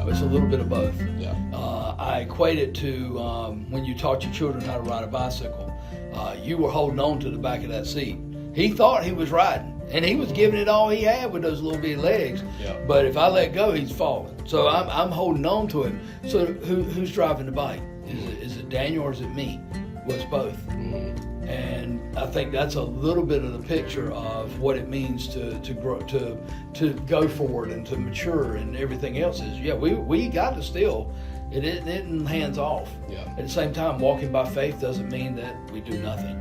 Yeah, it's a little bit of both. Yeah. I equate it to when you taught your children how to ride a bicycle. You were holding on to the back of that seat. He thought he was riding, and he was giving it all he had with those little bitty legs. Yeah. But if I let go, he's falling. So I'm holding on to him. So who's driving the bike? Is it Daniel or is it me? Well, it's both. Mm-hmm. And I think that's a little bit of the picture of what it means to grow, to go forward and to mature, and everything else is, we got to still, it isn't hands off. Yeah. At the same time, walking by faith doesn't mean that we do nothing.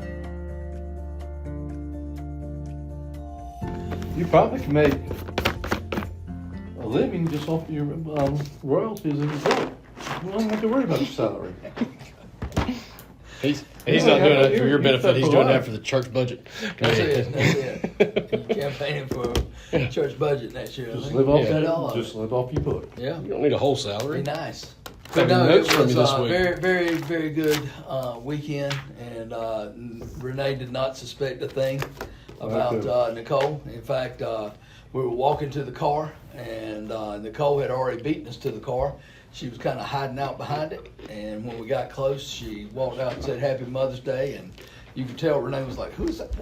You probably can make a living just off your royalties if you don't. You don't have to worry about your salary. He's not doing it for your benefit. He's doing that for the church budget. That's it. Campaigning for church budget next year. Just live off your book. Yeah. You don't need a whole Be salary. nice. Got But no, notes it from was you this week. very, very, very good weekend, and Renee did not suspect a thing about Nicole. In fact, we were walking to the car, and Nicole had already beaten us to the car. She was kind of hiding out behind it, and when we got close, she walked out and said, "Happy Mother's Day," and you could tell Renee was like, "Who's that?"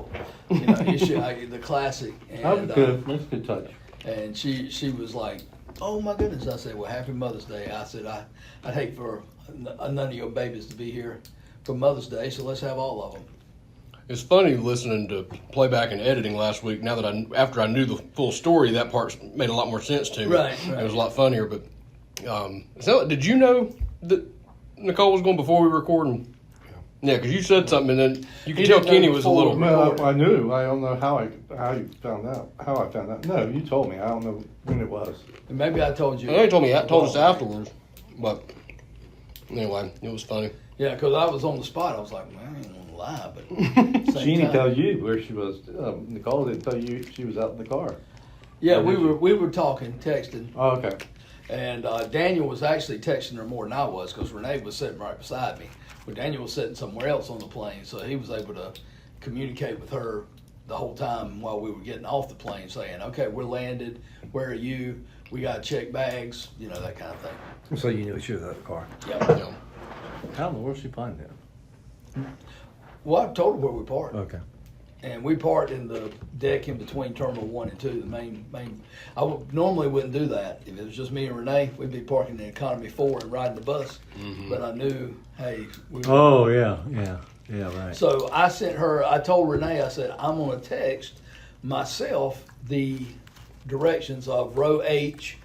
You know, the classic. And, That's good. That's a good touch. And she was like, "Oh my goodness!" I said, "Well, Happy Mother's Day." I said, "I'd hate for none of your babies to be here for Mother's Day, so let's have all of them." It's funny listening to playback and editing last week. Now that after I knew the full story, that part made a lot more sense to me. Right. It was a lot funnier. But so did you know that Nicole was going before we were recording? Yeah, because you said something, and then you could tell Kenny was a little. Well, I knew. I don't know how you found out. How I found out? No, you told me. I don't know when it was. And maybe I told you. They told us afterwards, but anyway, it was funny. Yeah, because I was on the spot. I was like, "Man, I ain't gonna lie," but She didn't tell you where she was. Nicole didn't tell you she was out in the car. Yeah, we were talking, texting, Oh, okay. and Daniel was actually texting her more than I was because Renee was sitting right beside me. But Daniel was sitting somewhere else on the plane, so he was able to communicate with her the whole time while we were getting off the plane, saying, "Okay, we're landed. Where are you? We got to check bags," that kind of thing. So you knew she was out of the car. Yeah. How in the world did she find that? Well, I told her where we parked. Okay. And we parked in the deck in between Terminal 1 and 2, the main. Normally wouldn't do that. If it was just me and Renee, we'd be parking in Economy 4 and riding the bus. Mm-hmm. But I knew, hey. Oh, yeah, right. So I told Renee, I said, I'm going to text myself the directions of row H,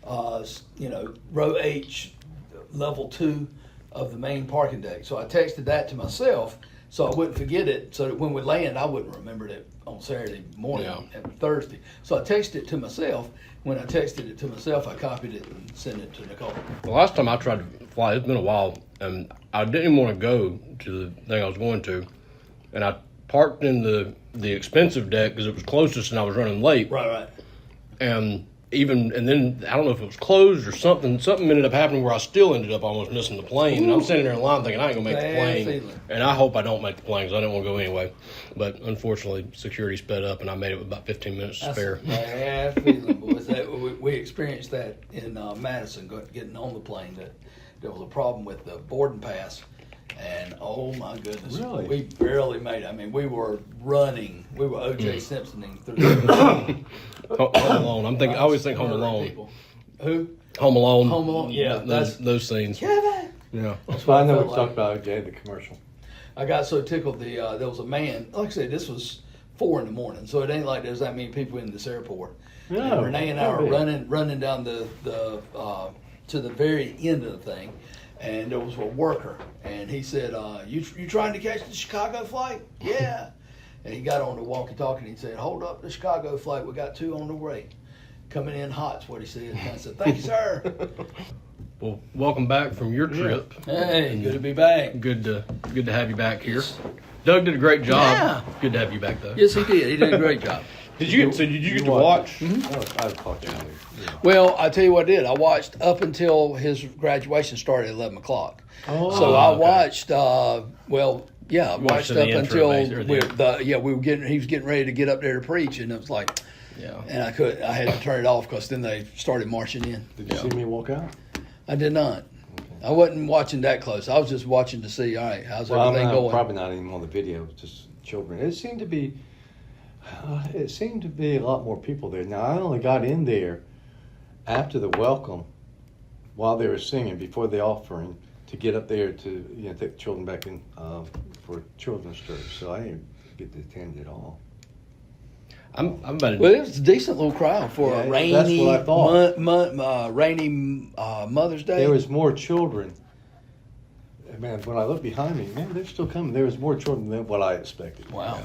row H, level 2 of the main parking deck. So I texted that to myself so I wouldn't forget it, so that when we land, I wouldn't remember it on Saturday morning and Thursday. So I texted it to myself. When I texted it to myself, I copied it and sent it to Nicole. The last time I tried to fly, it's been a while, and I didn't want to go to the thing I was going to, and I parked in the expensive deck because it was closest and I was running late. Right. And then I don't know if it was closed or something ended up happening where I still ended up almost missing the plane. And I'm sitting there in line thinking I ain't gonna make the plane. Feeling. And I hope I don't make the plane because I didn't want to go anyway. But unfortunately, security sped up and I made it with about 15 minutes to spare. That's a bad feeling, boys. We experienced that in Madison, getting on the plane. That there was a problem with the boarding pass. And oh my goodness, Really? we barely made it. I mean, we were running. We were O.J. Simpsoning through the Home Alone. I always think Home Alone. people. Who? Home Alone. Home Alone, yeah, Those scenes. Kevin! Yeah. That's why I know felt we talked about OJ, the commercial. I got so tickled. There was a man. Like I said, this was 4 a.m, so it ain't like there's that many people in this airport. No, And Renee and I were probably. running down the to the very end of the thing, and there was a worker, and he said, "You trying to catch the Chicago flight?" Yeah. And he got on the walkie-talkie and he said, "Hold up the Chicago flight. We got 2 on the way. Coming in hot's what he said." And I said, "Thank you, sir." Well, welcome back from your trip. Hey, good to be back. Good to have you back here. Doug did a great job. Yeah. Good to have you back though. Yes, he did. He did a great job. Did you get to watch? I've caught you. Well, I tell you what I did. I watched up until his graduation started at 11 o'clock. Oh, So I okay. watched, I watched to the up intro, until basically, or the- he was getting ready to get up there to preach, and it was like, Yeah. And I had to turn it off because then they started marching in. Did you see me walk out? I did not. Okay. I wasn't watching that close. I was just watching to see, all right, how's Well, everything going? probably not even on the video, just children. It seemed to be a lot more people there. Now, I only got in there after the welcome, while they were singing, before the offering, to get up there to take the children back in for children's church. So I didn't get to attend it all. I'm about Well, it was a decent little crowd for a Yeah, rainy, that's what I thought. rainy Mother's Day. There was more children. Man, when I look behind me, man, they're still coming. There was more children than what I expected. Wow.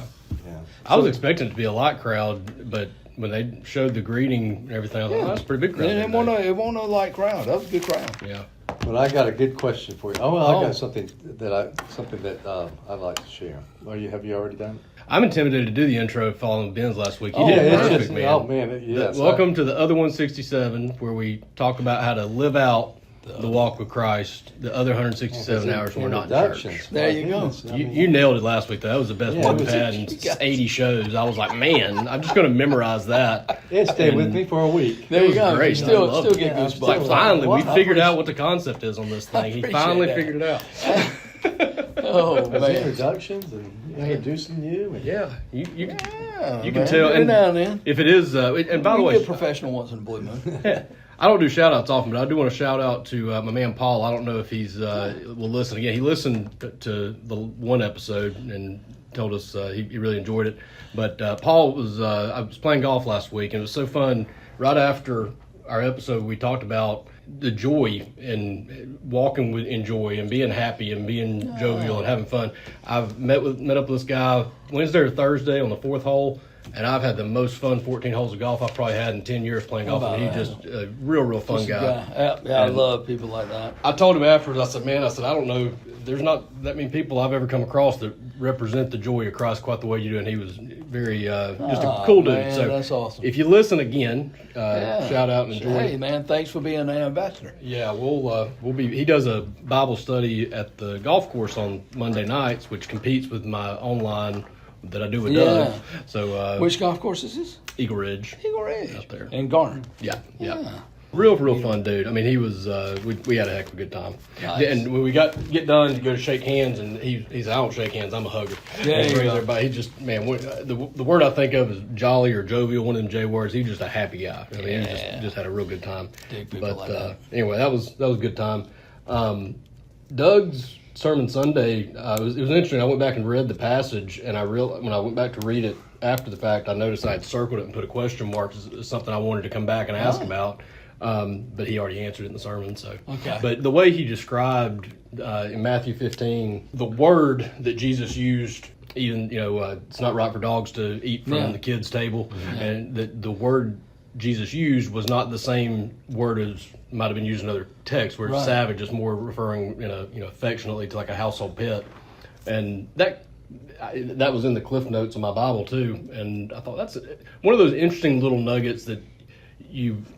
Yeah. I was expecting it to be a light crowd, but when they showed the greeting and everything, I thought, oh, that's a pretty big crowd. It wasn't a light crowd. That was a good crowd. Yeah. But I got a good question for you. Oh, well, I got something that I'd like to share. Have you already done it? I'm intimidated to do the intro following Ben's last week. He Oh, did yeah, perfect, just, man. oh man, yes. Welcome to the Other 167, where we talk about how to live out the walk with Christ. The other 167 hours when we're not in church. Introductions. There you go. You nailed it last week, though. That was the best Yeah, one it we've was- had in 80 shows. I was like, man, I'm just going to memorize that. It stayed with And me for a week. There you was go. great. You still I loved get it. Yeah, I'm goosebumps. still Like, finally, we Well, figured out what the concept is on this thing. He appreciate finally that. figured it out. Oh It was man. introductions and introducing you. And Yeah, you Yeah, You can man. tell, Every and now and then. if it is, and by the We way, get professional once in a blue moon. I don't do shout outs often, but I do want to shout out to my man Paul. I don't know if he's will listen again. He listened to the one episode and told us he really enjoyed it. But Paul was I was playing golf last week, and it was so fun. Right after our episode, we talked about the joy and walking in joy and being happy and being jovial and having fun. I've met up with this guy Wednesday or Thursday on the fourth hole. And I've had the most fun 14 holes of golf I've probably had in 10 years playing golf. And he's just a real fun guy. Yeah, I love people like that. I told him afterwards, I said, I don't know, there's not that many people I've ever come across that represent the joy of Christ quite the way you do. And he was very, just a cool dude. Man, So that's awesome. if you listen again, shout out and enjoy. Hey, man, thanks for being an ambassador. Yeah, we'll be. He does a Bible study at the golf course on Monday nights, which competes with my online that I do with Doug. So Which golf course is this? Eagle Ridge. Eagle Ridge. Out there. In Garner. Yeah. Yeah. Real fun dude. I mean, he was. We had a heck of a good time. Nice. And when we get done to go to shake hands, and he's I don't shake hands. I'm a hugger. Yeah, He you brings go. everybody. He just the word I think of is jolly or jovial. One of them J words. He's just a happy guy. I mean, he just had a real good time. Dig people But like that. anyway, that was a good time. Doug's Sermon Sunday. It was interesting. I went back and read the passage, and when I went back to read it after the fact, I noticed I had circled it and put a question mark as something I wanted to come back and ask about. But he already answered it in the sermon. So, Okay. But the way he described in Matthew 15 the word that Jesus used, even it's not right for dogs to eat from the kids' table, and the word Jesus used was not the same word as might have been used in other texts, where Right. savage is more referring affectionately to like a household pet, and that was in the cliff notes of my Bible too. And I thought that's one of those interesting little nuggets that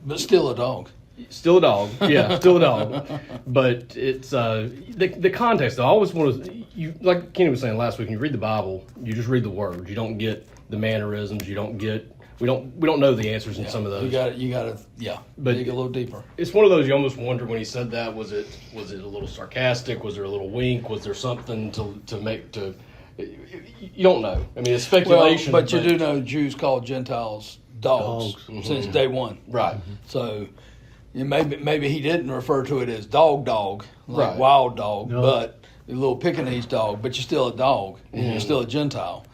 But still a dog. still a dog, yeah, still a dog, but it's the context. I always want to like Kenny was saying last week. When you read the Bible, you just read the words. You don't get the mannerisms. You don't get. We don't know the answers in some of those. You got to But dig a little deeper. It's one of those you almost wonder when he said that, was it a little sarcastic? Was there a little wink? Was there something to make to? You don't know. I mean, it's speculation. But you do know Jews call Gentiles dogs since day one. Right. So maybe he didn't refer to it as dog, like Right. wild dog, No. but a little Pekingese dog. But you're still a dog, and you're still a Gentile.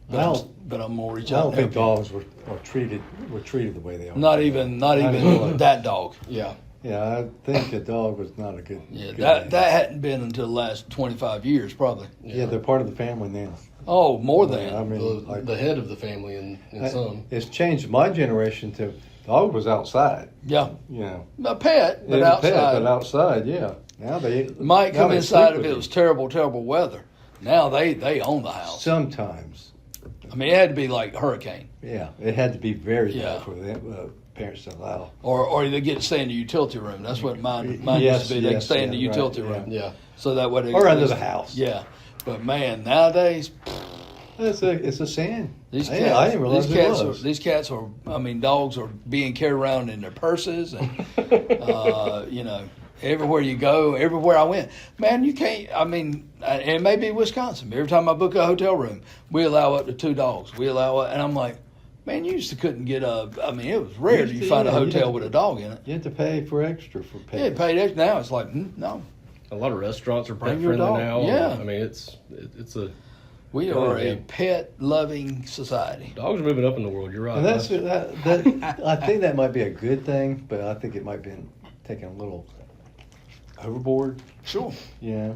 But I'm gonna reach I out. don't and think help dogs were treated the way they are. you. Not even that dog. Yeah. Yeah, I think a dog was not a good. Yeah, good that name. hadn't been until the last 25 years, probably. Yeah, they're part of the family now. Oh, more than. I mean, like, The head of the family in some. it's changed my generation to dog was outside. Yeah, You know, a pet, but Yeah, outside. pet, but outside, yeah. Now they Might now come they inside sleep if with it you. was terrible weather. Now they own the house. Sometimes, I mean, it had to be like hurricane, yeah, it had to be very Yeah. bad for the parents to allow. or they get to stay in the utility room. That's what mine used to be. They can stay in the yeah, utility right, room, Yeah. so that way they Or under the house. Yeah, but man, nowadays, It's a sin. These I cats, didn't realize these cats are. I mean, dogs are being carried around in their purses, and you know, everywhere you go, everywhere I went, man, you can't. I mean, and it may be Wisconsin. Every time I book a hotel room, we allow up to 2 dogs. We allow it, and I'm like, man, you used to couldn't get a. I mean, it was rare you find a hotel with a dog in it. You have to pay for extra for pets. Yeah, paid extra. Now it's like, no. A lot of restaurants are pet Bring your friendly dog. now. Yeah. I mean, it's a We are a pet-loving society. dogs are moving up in the world. You're right. And that I think that might be a good thing, but I think it might be taken a little overboard. Sure. Yeah.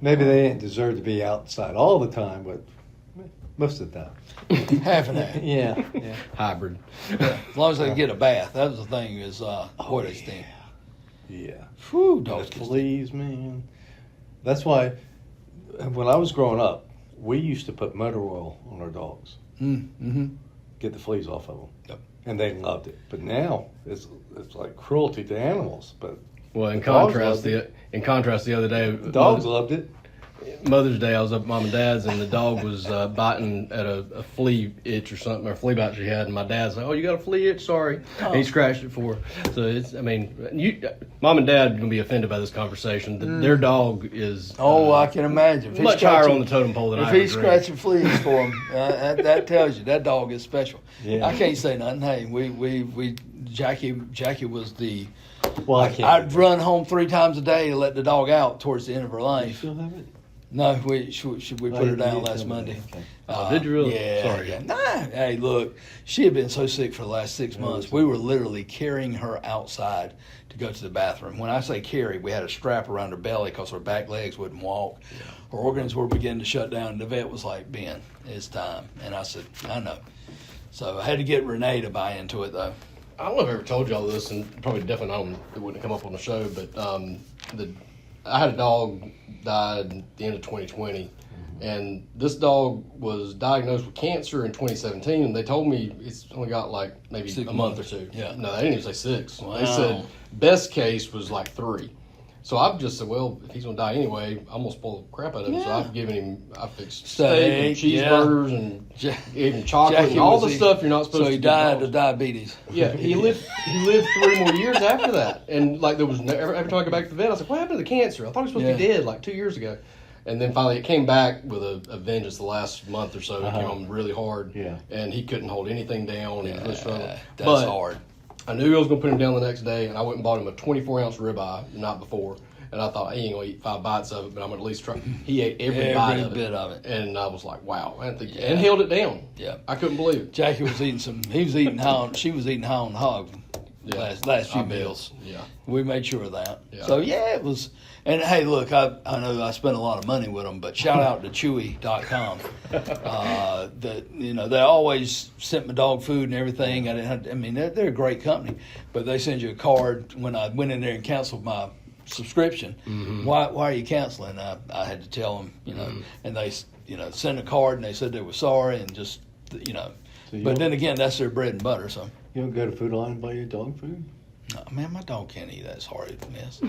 Maybe they didn't deserve to be outside all the time, but most of the time. Half and half. Yeah. hybrid. Yeah. As long as they get a bath. That was the thing is boy, they stink. Yeah. Whew, The dogs can stink. fleas, man. That's why when I was growing up, we used to put motor oil on our dogs. Mm-hmm. Get the fleas off of them. Yep. And they loved it. But now it's like cruelty to animals. But Well, in dogs contrast, loved the other day, dogs loved it. Mother's Day, I was up at Mom and Dad's, and the dog was biting at a flea itch or something, or a flea bite she had, and my dad's like, "Oh, you got a flea itch? Sorry." Oh. And he scratched it for her. So it's, I mean, Mom and Dad are gonna be offended by this conversation. Their dog is I can imagine. If he's much higher scratching- on the totem pole than If I ever he's dreamed. scratching fleas for him, that tells you that dog is special. Yeah. I can't say nothing. Hey, we Jackie was the. Well, I can't. I'd run home 3 times a day to let the dog out towards the end of her You life. still have it? No, we put her you down did last tell me Monday. that. Okay. Oh, did you really? Yeah. Sorry. Yeah. Nah. Hey, look, she had been so sick for the last 6 months. We were literally carrying her outside to go to the bathroom. When I say carry, we had a strap around her belly because her back legs wouldn't walk. Her organs were beginning to shut down. The vet was like, "Ben, it's time." And I said, "I know." So I had to get Renee to buy into it, though. I don't know if I ever told y'all this, and probably definitely not. It wouldn't come up on the show, but I had a dog died at the end of 2020, and this dog was diagnosed with cancer in 2017, and they told me it's only got like maybe 6 a month or months. 2. Yeah. No, they didn't even say 6. Wow. They said best case was like 3. So I've just said, well, if he's gonna die anyway, I'm gonna spoil the crap out of him. So Yeah. I fixed Steak, steak and cheeseburgers and Ja- even chocolate Jackie and all was the stuff you're not supposed So to he give died dogs. of diabetes. Yeah, he lived 3 more years after that, and like there was every time I go back to the vet, I was like, "What happened to the cancer? I thought he was supposed to be dead like 2 years ago." And then finally, it came back with a vengeance. The last month or so, it came on really hard. Yeah. And he couldn't hold anything down. He was really struggling. That's But hard. I knew I was going to put him down the next day, and I went and bought him a 24-ounce ribeye the night before. And I thought he ain't gonna eat 5 bites of it, but I'm gonna at least try. He ate every bite of it. bit of it. And I was like, "Wow!" I didn't think, and held it down. Yeah. I couldn't believe it. Jackie was eating he was eating she was eating high on the hog Yeah. last few I bet. meals. Yeah. We made sure of that. Yeah. So yeah, it was. And hey, look, I know I spent a lot of money with them, but shout out to Chewy.com. They always sent my dog food and everything. They're a great company, but they send you a card when I went in there and canceled my subscription. Mm-hmm. Why are you canceling? I had to tell them, and they sent a card and they said they were sorry and just So you but don't- then again, that's their bread and butter. So. You don't go to Food Line and buy your dog food? No, man, my dog can't eat that. Sorry, miss.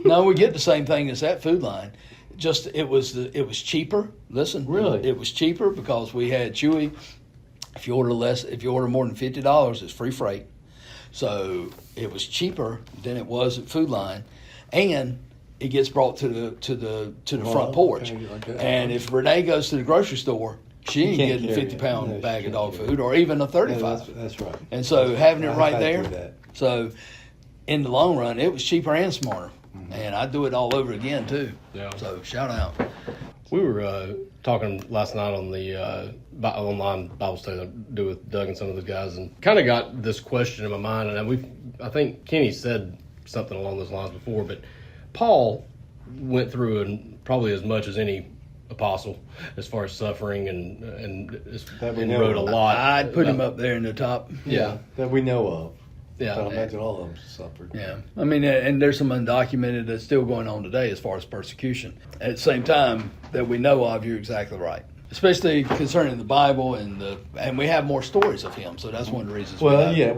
No, we get the same thing as that Food Line. Just it was cheaper. Listen, Really? it was cheaper because we had Chewy. If you order more than $50, it's free freight. So it was cheaper than it was at Food Line, and it gets brought to the front porch. okay, like that. And if Renee goes to the grocery store, she ain't can't getting a carry 50-pound it. No, she bag of can't dog carry food or even a Yeah, 35. that's right. And so having it I right had to there, do that. so in the long run, it was cheaper and smarter. And I'd do it all over again, too. Yeah. So shout out. We were talking last night on the online Bible study that I do with Doug and some of the guys, and kind of got this question in my mind. And I think Kenny said something along those lines before, but Paul went through probably as much as any apostle as far as suffering and That we and know wrote a of. lot. I'd put him up there in the top. Yeah, That we know of. yeah. But I imagine all of them suffered. Yeah. I mean, and there's some undocumented that's still going on today as far as persecution. At the same time that we know of, you're exactly right. Especially concerning the Bible and we have more stories of him, so that's one of the reasons. Well, we yeah,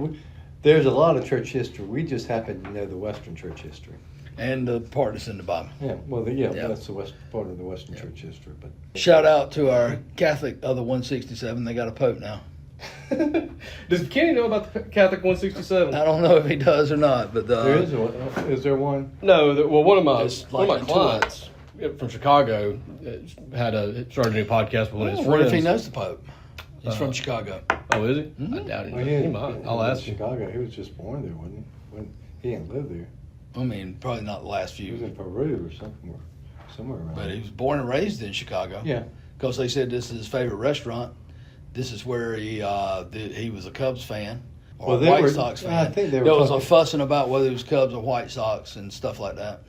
there's a lot of church history. We just happen to know the Western church history. and the part that's in the Bible. Yeah, well, Yeah. that's the west part of the Western Church history. But Shout out to our Catholic other 167. They got a pope now. Does Kenny know about the Catholic 167? I don't know if he does or not, but there is one. Is there one? No, well, one of my It's like clients from Chicago started a new podcast with one of his I wonder friends. if he knows the pope. He's from Chicago. Oh, is he? Mm-hmm. I doubt Well, he might. I'll ask him. Chicago. He was just born there, wasn't he? When he didn't live there. I mean, probably not the last He was few, in Peru or somewhere around. but he was born and raised in Chicago. Yeah. Because they said this is his favorite restaurant. This is where he was a Cubs fan or Well, a they White were- Sox fan. I think they were there was a talking- fussing about whether it was Cubs or White Sox and stuff like that.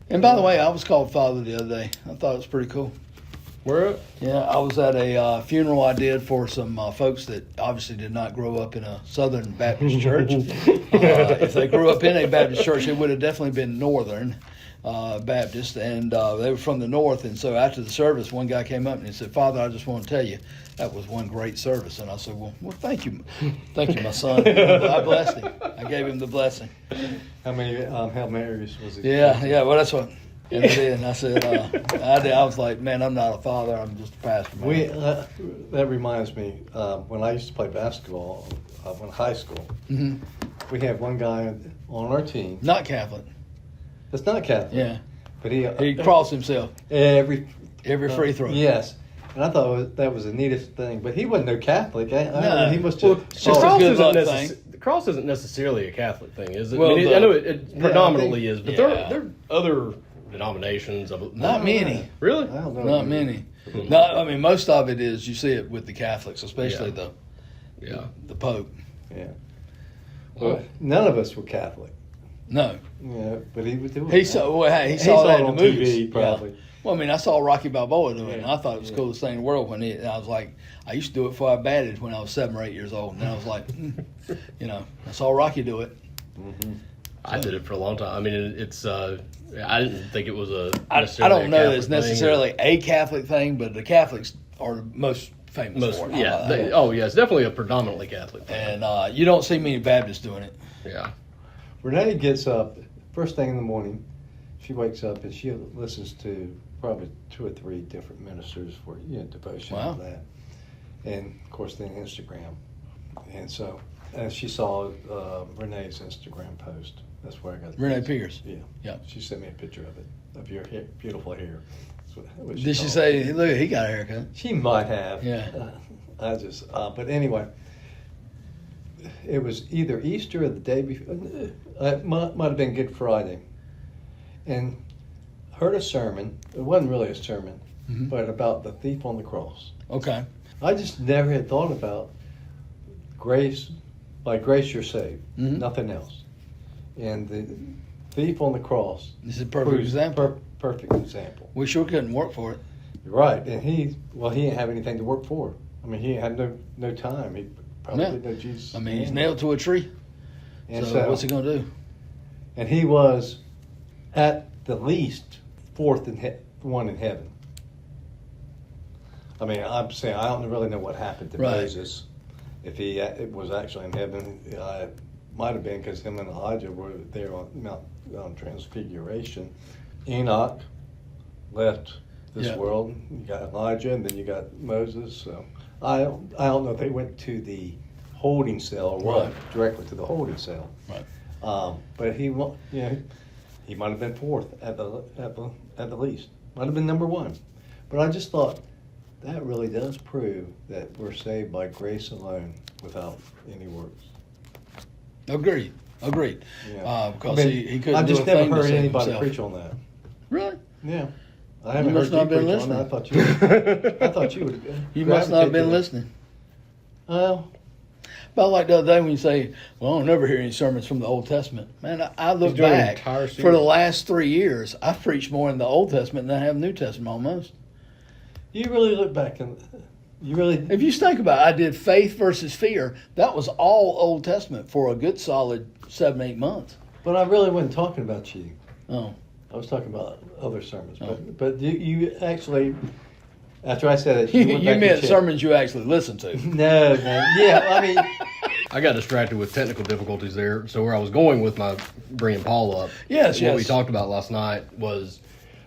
And by the way, I was called father the other day. I thought it was pretty cool. Where at? Yeah, I was at a funeral I did for some folks that obviously did not grow up in a Southern Baptist church. If they grew up in a Baptist church, they would have definitely been Northern Baptist, and they were from the North. And so after the service, one guy came up and he said, "Father, I just want to tell you, that was one great service." And I said, well, thank you, my son. I blessed him. I gave him the blessing. How many Hail Marys was he? Yeah. Well, that's what. And I did. And I said, I was like, man, I'm not a father. I'm just a pastor. Man. That reminds me, when I used to play basketball in high school, Mhm. we had one guy on our team Not Catholic. that's not Catholic. Yeah. But he crossed himself every free throw. Yes. And I thought that was the neatest thing. But he wasn't no Catholic. No. He was just. Well, The Just a cross, good isn't luck the cross isn't necessarily a Catholic thing, is it? Well, I mean, I know it predominantly think- is, but yeah. there are other denominations of Not many. Really? I don't know. Not many. No, I mean, most of it is, you see it with the Catholics, especially Yeah. the Pope. Yeah. Well, none of us were Catholic. No. Yeah, but he was doing He it. saw, well, hey, he He saw saw that it in on the movies. TV, probably. Yeah. Well, I mean, I saw Rocky Balboa do it, and Yeah. I thought it was the coolest thing in the world when and I was like, I used to do it before I batted when I was 7 or 8 years old. And then I was like, I saw Rocky do it. Mm-hmm. I did it for a long time. I mean, it's. I didn't think it was a. I necessarily don't a know that Catholic it's thing. necessarily a Catholic thing, but the Catholics are the most famous Most, for it. yeah. It's definitely a predominantly Catholic thing. And you don't see many Baptists doing it. Yeah. Renee gets up first thing in the morning. She wakes up and she listens to probably 2 or 3 different ministers for devotion Wow. and that, and of course then Instagram. And so she saw Renee's Instagram post. That's where I got Renee Pierce. Yeah, Yeah. She sent me a picture of it, of your hair, beautiful hair. That's what Did she told say, me. look, he got a haircut? She might have. Yeah. But anyway, it was either Easter or the day before. It might have been Good Friday. And heard a sermon. It wasn't really a sermon, Mhm. but about the thief on the cross. Okay. I just never had thought about grace. By grace you're saved. Mhm. Nothing else. And the thief on the cross. This is a perfect proves example. Perfect example. We sure couldn't work for it. Right, and he didn't have anything to work for. I mean, he had no time. He probably Yeah. didn't know Jesus. I mean, he's nailed to a tree. And So what's he going to do? And he was at the least fourth one in heaven. I mean, I'm saying I don't really know what happened to Right. Moses. If he was actually in heaven, it might have been because him and Elijah were there on Mount Transfiguration. Enoch left this Yeah. world. You got Elijah, and then you got Moses. So I don't know if they went to the holding cell or what, Right. directly to the holding cell. Right. But he might have been fourth at the least. Might have been number 1. But I just thought that really does prove that we're saved by grace alone, without any works. Agreed. Yeah. Because I mean, he couldn't I've do just a thing never to heard save anybody himself. preach on that. Really? Yeah, I haven't must heard not you been preach on that. I thought you would. You must not have been gravitate to listening. that. Well, About like the other day when you say, well, I don't never hear any sermons from the Old Testament. Man, I look He's doing an back. entire For the series. last 3 years, I've preached more in the Old Testament than I have New Testament almost. you really look back and you really. If you think about it, I did faith versus fear. That was all Old Testament for a good solid 7-8 months. But I really wasn't talking about you. Oh. I was talking about other sermons. Oh. But you actually, after I said it, You went back and meant checked. sermons you actually listened to. No, man. Yeah, I mean, I got distracted with technical difficulties there. So where I was going with my bringing Paul up, Yes, what we yes. talked about last night was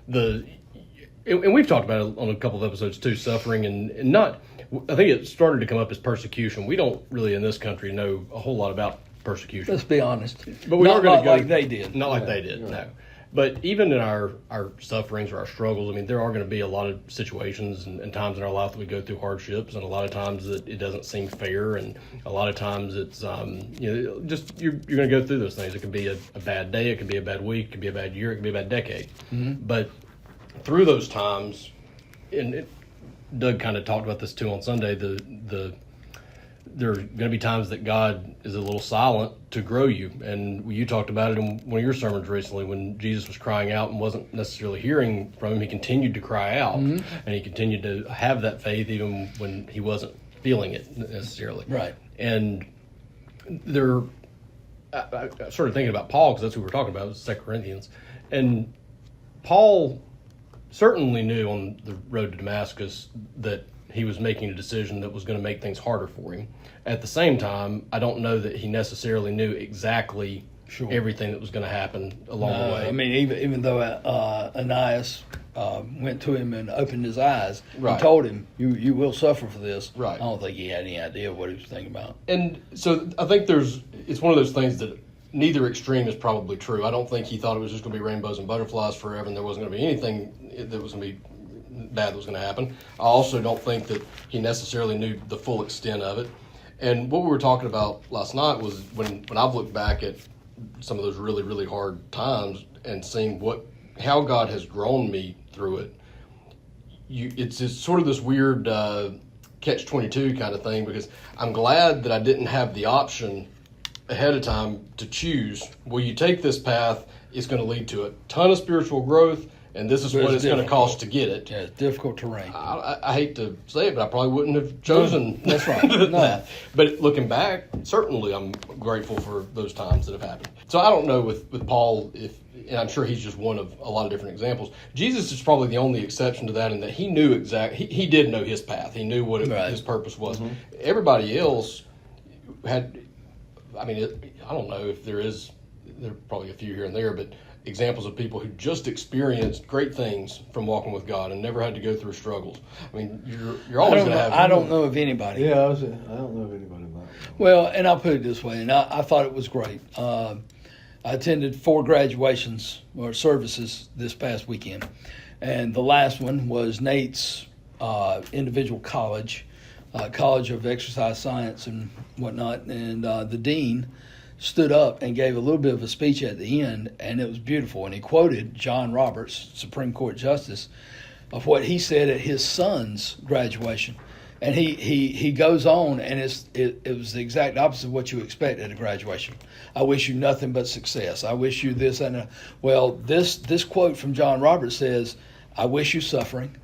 and we've talked about it on a couple of episodes too, suffering and not. I think it started to come up as persecution. We don't really in this country know a whole lot about persecution. Let's be honest. But we are going to go like they did. Not like they did, no. But even in our sufferings or our struggles, I mean, there are going to be a lot of situations and times in our life that we go through hardships, and a lot of times that it doesn't seem fair, and a lot of times it's just you're going to go through those things. It can be a bad day, it can be a bad week, it can be a bad year, it can be a bad decade. Mm-hmm. But through those times, Doug kind of talked about this too on Sunday. There are going to be times that God is a little silent to grow you. And you talked about it in one of your sermons recently when Jesus was crying out and wasn't necessarily hearing from him. He continued to cry out, and he continued to have that faith even when he wasn't feeling it necessarily. Right. And I started thinking about Paul because that's who we were talking about, was 2 Corinthians. And Paul certainly knew on the road to Damascus that he was making a decision that was going to make things harder for him. At the same time, I don't know that he necessarily knew exactly everything that was going to happen along the way. I mean, even though Ananias went to him and opened his eyes and told him, you will suffer for this, right. I don't think he had any idea what he was thinking about. And so I think it's one of those things that neither extreme is probably true. I don't think he thought it was just going to be rainbows and butterflies forever and there wasn't going to be anything that was going to be bad that was going to happen. I also don't think that he necessarily knew the full extent of it. And what we were talking about last night was when I've looked back at some of those really, really hard times and seeing how God has grown me through it. It's just sort of this weird catch-22 kind of thing, because I'm glad that I didn't have the option ahead of time to choose, will you take this path? It's going to lead to a ton of spiritual growth, and this is what it's going to cost to get it. Yeah, it's difficult terrain. I hate to say it, but I probably wouldn't have chosen That's right. that. But looking back, certainly I'm grateful for those times that have happened. So I don't know with Paul, and I'm sure he's just one of a lot of different examples. Jesus is probably the only exception to that in that he knew he did know his path. He knew what his purpose was. Mm-hmm. Everybody else had, I don't know if there are probably a few here and there, but examples of people who just experienced great things from walking with God and never had to go through struggles. I mean, you're always going to have. I don't know of anybody. Yeah, I don't know of anybody about that. Well, and I'll put it this way, and I thought it was great. I attended 4 graduations or services this past weekend, and the last one was Nate's individual college of exercise science and whatnot, and the dean stood up and gave a little bit of a speech at the end, and it was beautiful. And he quoted John Roberts, Supreme Court Justice, of what he said at his son's graduation. And he goes on, and it was the exact opposite of what you expect at a graduation. I wish you nothing but success. I wish you this and well, this quote from John Roberts says, I wish you suffering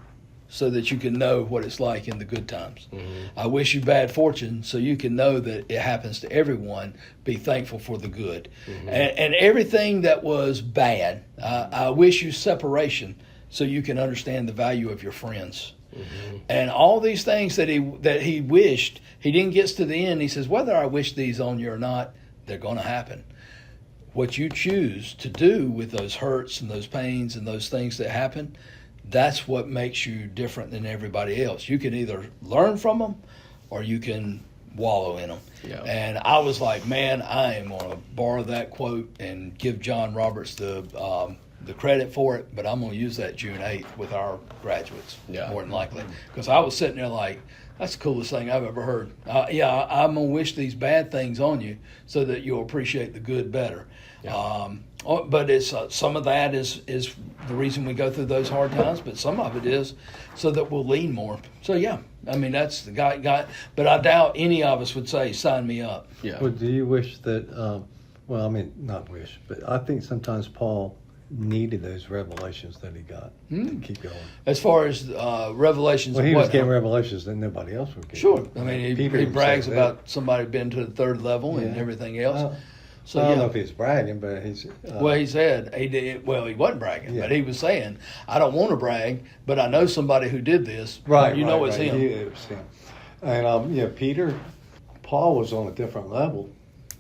so that you can know what it's like in the good times. Mm-hmm. I wish you bad fortune so you can know that it happens to everyone. Be thankful for the good. Mm-hmm. And everything that was bad, I wish you separation so you can understand the value of your friends. Mm-hmm. And all these things that he wished, he didn't get to the end. He says, whether I wish these on you or not, they're going to happen. What you choose to do with those hurts and those pains and those things that happen, that's what makes you different than everybody else. You can either learn from them or you can wallow in them. Yeah. And I was like, man, I am going to borrow that quote and give John Roberts the credit for it, but I'm going to use that June 8th with our graduates, more than likely. Because I was sitting there like, that's the coolest thing I've ever heard. I'm going to wish these bad things on you so that you'll appreciate the good better. Yeah. But it's some of that is the reason we go through those hard times, but some of it is so that we'll lean more. So, yeah, I mean, that's the guy. But I doubt any of us would say, sign me up. Yeah. Well, do you wish that, not wish, but I think sometimes Paul needed those revelations that he got to keep going. As far as revelations, he was getting revelations that nobody else would get. Sure, I mean he brags about somebody being to the 3rd level and everything else. So I don't know if he's bragging, but he's. He said he did. Well, he wasn't bragging, but he was saying, "I don't want to brag, but I know somebody who did this." Right, it's him. It was him. And Peter Paul was on a different level,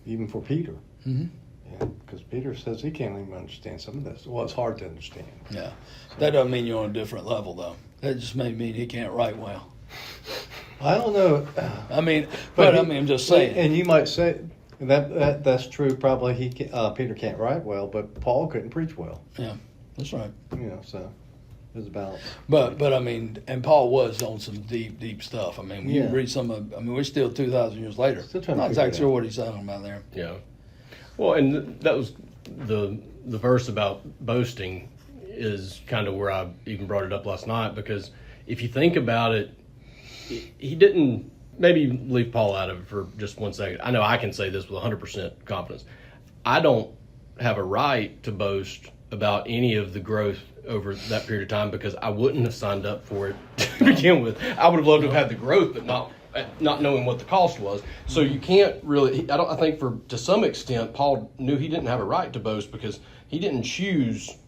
even for Peter. Mhm. Yeah, because Peter says he can't even understand some of this. Well, it's hard to understand. Yeah. That doesn't mean you're on a different level, though. That just may mean he can't write well. I don't know. I mean, but I'm just saying. And you might say that's true. Probably Peter can't write well, but Paul couldn't preach well. Yeah, that's right. So it's about. But I mean, and Paul was on some deep stuff. I mean, when you Yeah. read some of, I mean, we're still 2,000 years later. Still trying to Not figure it exactly sure out. what he's talking about there. Yeah. Well, and that was the verse about boasting is kind of where I even brought it up last night, because if you think about it, he didn't, maybe leave Paul out of it for just 1 second. I know I can say this with 100% confidence. I don't have a right to boast about any of the growth over that period of time, because I wouldn't have signed up for it to begin with. I would have loved to have had the growth, but not knowing what the cost was. So you can't really, I think to some extent, Paul knew he didn't have a right to boast, because he didn't choose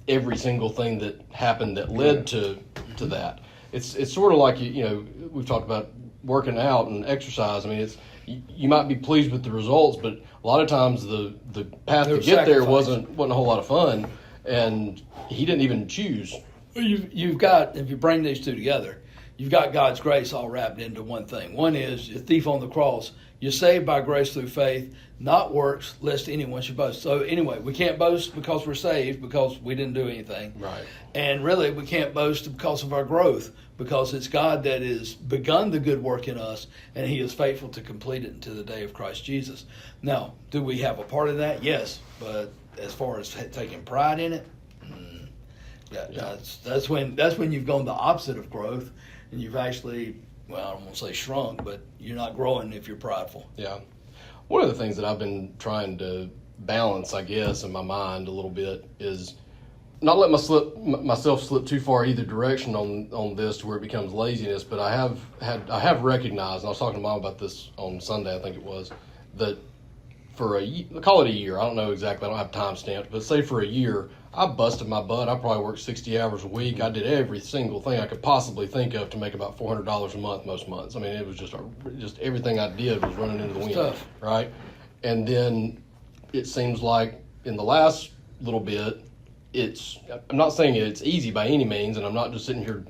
every single thing that happened that led to that. It's sort of like, we've talked about working out and exercise. I mean, you might be pleased with the results, but a lot of times the path to get there wasn't a whole lot of fun, and he didn't even choose. You've got, if you bring these two together, you've got God's grace all wrapped into one thing. One is the thief on the cross. You're saved by grace through faith, not works, lest anyone should boast. So anyway, we can't boast because we're saved, because we didn't do anything. Right. And really, we can't boast because of our growth, because it's God that has begun the good work in us, and He is faithful to complete it until the day of Christ Jesus. Now, do we have a part in that? Yes. But as far as taking pride in it, that's when you've gone the opposite of growth, and you've actually, well, I don't want to say shrunk, but you're not growing if you're prideful. Yeah. One of the things that I've been trying to balance, I guess, in my mind a little bit is not let myself slip too far either direction on this to where it becomes laziness. But I have recognized, and I was talking to Mom about this on Sunday, I think it was, that for call it a year, I don't know exactly, I don't have time stamped, but say for a year, I busted my butt. I probably worked 60 hours a week. I did every single thing I could possibly think of to make about $400 a month most months. I mean, it was just everything I did was running into the wind, tough. right? And then it seems like in the last little bit, I'm not saying it's easy by any means, and I'm not just sitting here,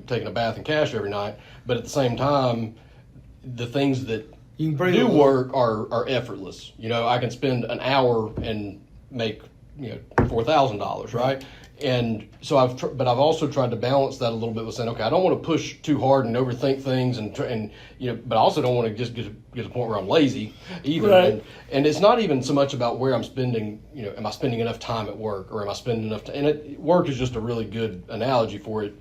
taking a bath in cash every night. But at the same time, the things that You can do work are effortless. I can spend an hour and make $4,000, right? And so I've also tried to balance that a little bit with saying, okay, I don't want to push too hard and overthink things, but I also don't want to just get to the point where I'm lazy either. Right. And it's not even so much about where I'm spending. Am I spending enough time at work, or am I spending enough time? And work is just a really good analogy for it.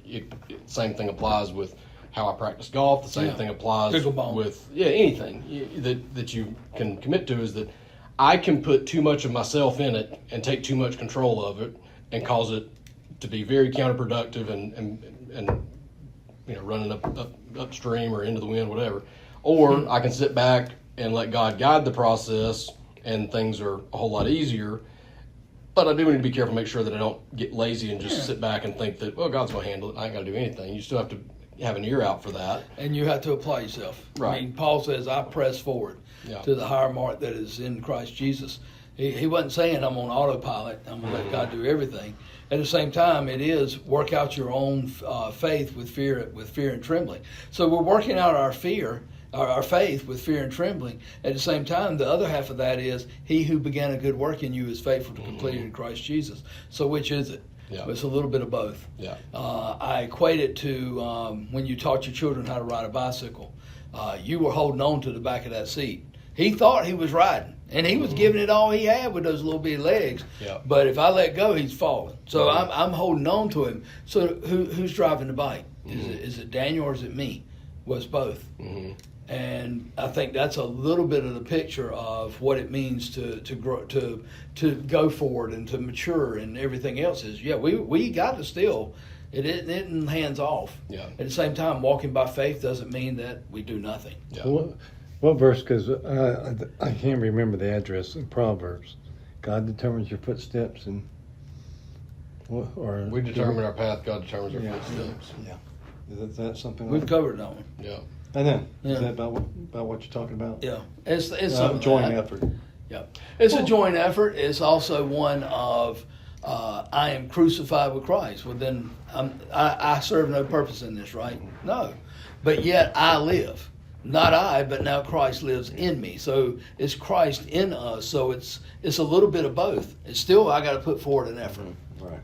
Same thing applies with how I practice golf. The same thing applies Pickleball. with anything that you can commit to, is that I can put too much of myself in it and take too much control of it and cause it to be very counterproductive and running upstream or into the wind, whatever. Or I can sit back and let God guide the process, and things are a whole lot easier. But I do need to be careful, make sure that I don't get lazy and just sit back and think that, well, God's going to handle it. I ain't got to do anything. You still have to have an ear out for that. And you have to apply yourself. Right. I mean, Paul says, I press forward to the higher mark that is in Christ Jesus. He wasn't saying I'm on autopilot, I'm going to let God do everything. At the same time, it is work out your own faith with fear and trembling. So we're working out our faith with fear and trembling. At the same time, the other half of that is, he who began a good work in you is faithful to complete it in Christ Jesus. So which is it? Yeah. It's a little bit of both. Yeah. I equate it to when you taught your children how to ride a bicycle. You were holding on to the back of that seat. He thought he was riding, and he was giving it all he had with those little bitty legs. Yeah. But if I let go, he's falling. So I'm holding on to him. So who's driving the bike? Is it Daniel or is it me? Well, it's both. Mm-hmm. And I think that's a little bit of the picture of what it means to grow, to go forward and to mature, and everything else is, we got to still, it isn't hands off. Yeah. At the same time, walking by faith doesn't mean that we do nothing. Yeah. What verse? Because I can't remember the address in Proverbs. God determines your footsteps, and We determine our path, God determines our footsteps. Yeah. Is that something? We've covered that one. Yeah. And then, Yeah. is that about what you're talking about? Yeah, it's something joint like that. effort. Yeah, it's a joint effort. It's also one of I am crucified with Christ. Well, then I serve no purpose in this, right? No, but yet I live. Not I, but now Christ lives in me. So it's Christ in us. So it's a little bit of both. It's still I got to put forward an effort. Right.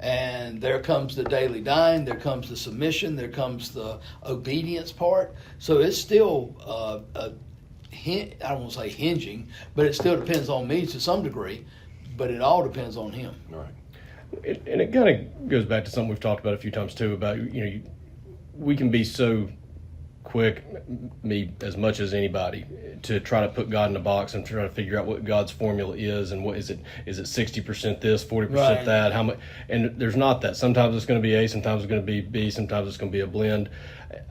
And there comes the daily dying, there comes the submission, there comes the obedience part. So it's still, I don't want to say hinging, but it still depends on me to some degree, but it all depends on him. Right. And it kind of goes back to something we've talked about a few times too, about, we can be so quick, me as much as anybody, to try to put God in a box and try to figure out what God's formula is and what is it 60% this, 40% Right. that, how much, and there's not that. Sometimes it's going to be A, sometimes it's going to be B, sometimes it's going to be a blend.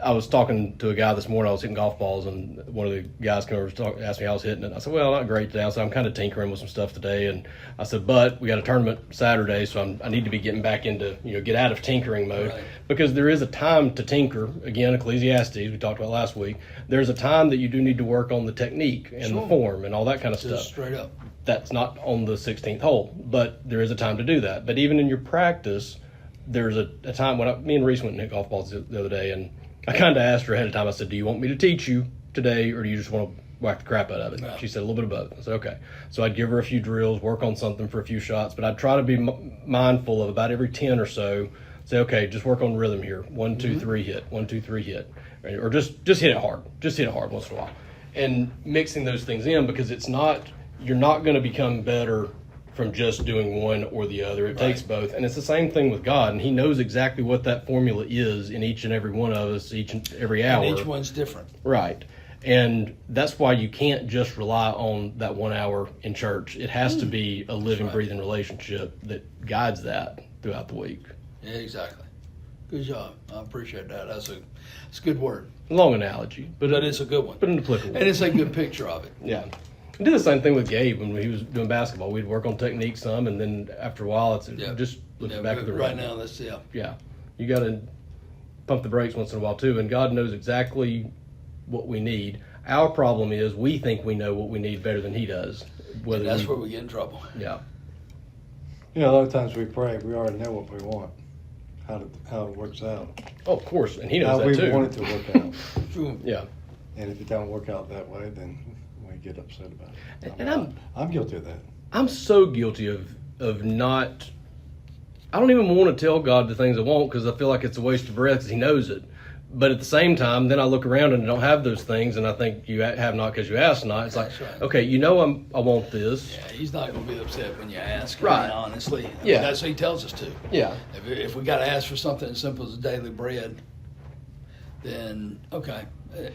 I was talking to a guy this morning. I was hitting golf balls, and one of the guys came over and asked me how I was hitting it. I said, well, not great today. I said, I'm kind of tinkering with some stuff today. And I said, but we got a tournament Saturday, so I need to be getting back into, get out of tinkering mode. Right. Because there is a time to tinker. Again, Ecclesiastes, we talked about last week. There's a time that you do need to work on the technique and the form and all that kind of Just stuff. straight up. That's not on the 16th hole, but there is a time to do that. But even in your practice, there's a time when me and Reese went and hit golf balls the other day, and I kind of asked her ahead of time. I said, do you want me to teach you today, or do you just want to whack the crap out of it? No. She said, a little bit of both. I said, okay. So I'd give her a few drills, work on something for a few shots, but I'd try to be mindful of about every 10 or so, say, okay, just work on rhythm here. 1, 2, 3, hit. 1, 2, 3, hit. Right? Or just hit it hard. Just hit it hard once in a while. And mixing those things in, because you're not going to become better from just doing one or the other. It takes both. And it's the same thing with God, and he knows exactly what that formula is in each and every one of us, each and every hour. And each one's different. Right. And that's why you can't just rely on that 1 hour in church. It has to be a living, breathing relationship that guides that throughout the week. Yeah, exactly. Good job. I appreciate that. It's a good word. Long analogy, but It's a good one. an applicable. And it's a good picture of it. Yeah. I did the same thing with Gabe when he was doing basketball. We'd work on technique some, and then after a while, it's just looking back at the right rim. now. That's Yeah. You got to pump the brakes once in a while, too, and God knows exactly what we need. Our problem is we think we know what we need better than he does. And that's where we get in trouble. Yeah. A lot of times we pray, we already know what we want, how it works out. Oh, of course, and he knows How that we too. want it to work out. Yeah. And if it don't work out that way, then we get upset about it. And I'm guilty of that. I'm so guilty of not. I don't even want to tell God the things I want because I feel like it's a waste of breath because he knows it. But at the same time, then I look around and don't have those things, and I think you have not because you asked not. It's like, That's right. okay, I want this. Yeah, he's not going to be upset when you ask. Right. I mean, honestly. I mean, Yeah. that's what he tells us to. Yeah. If we got to ask for something as simple as daily bread, then okay.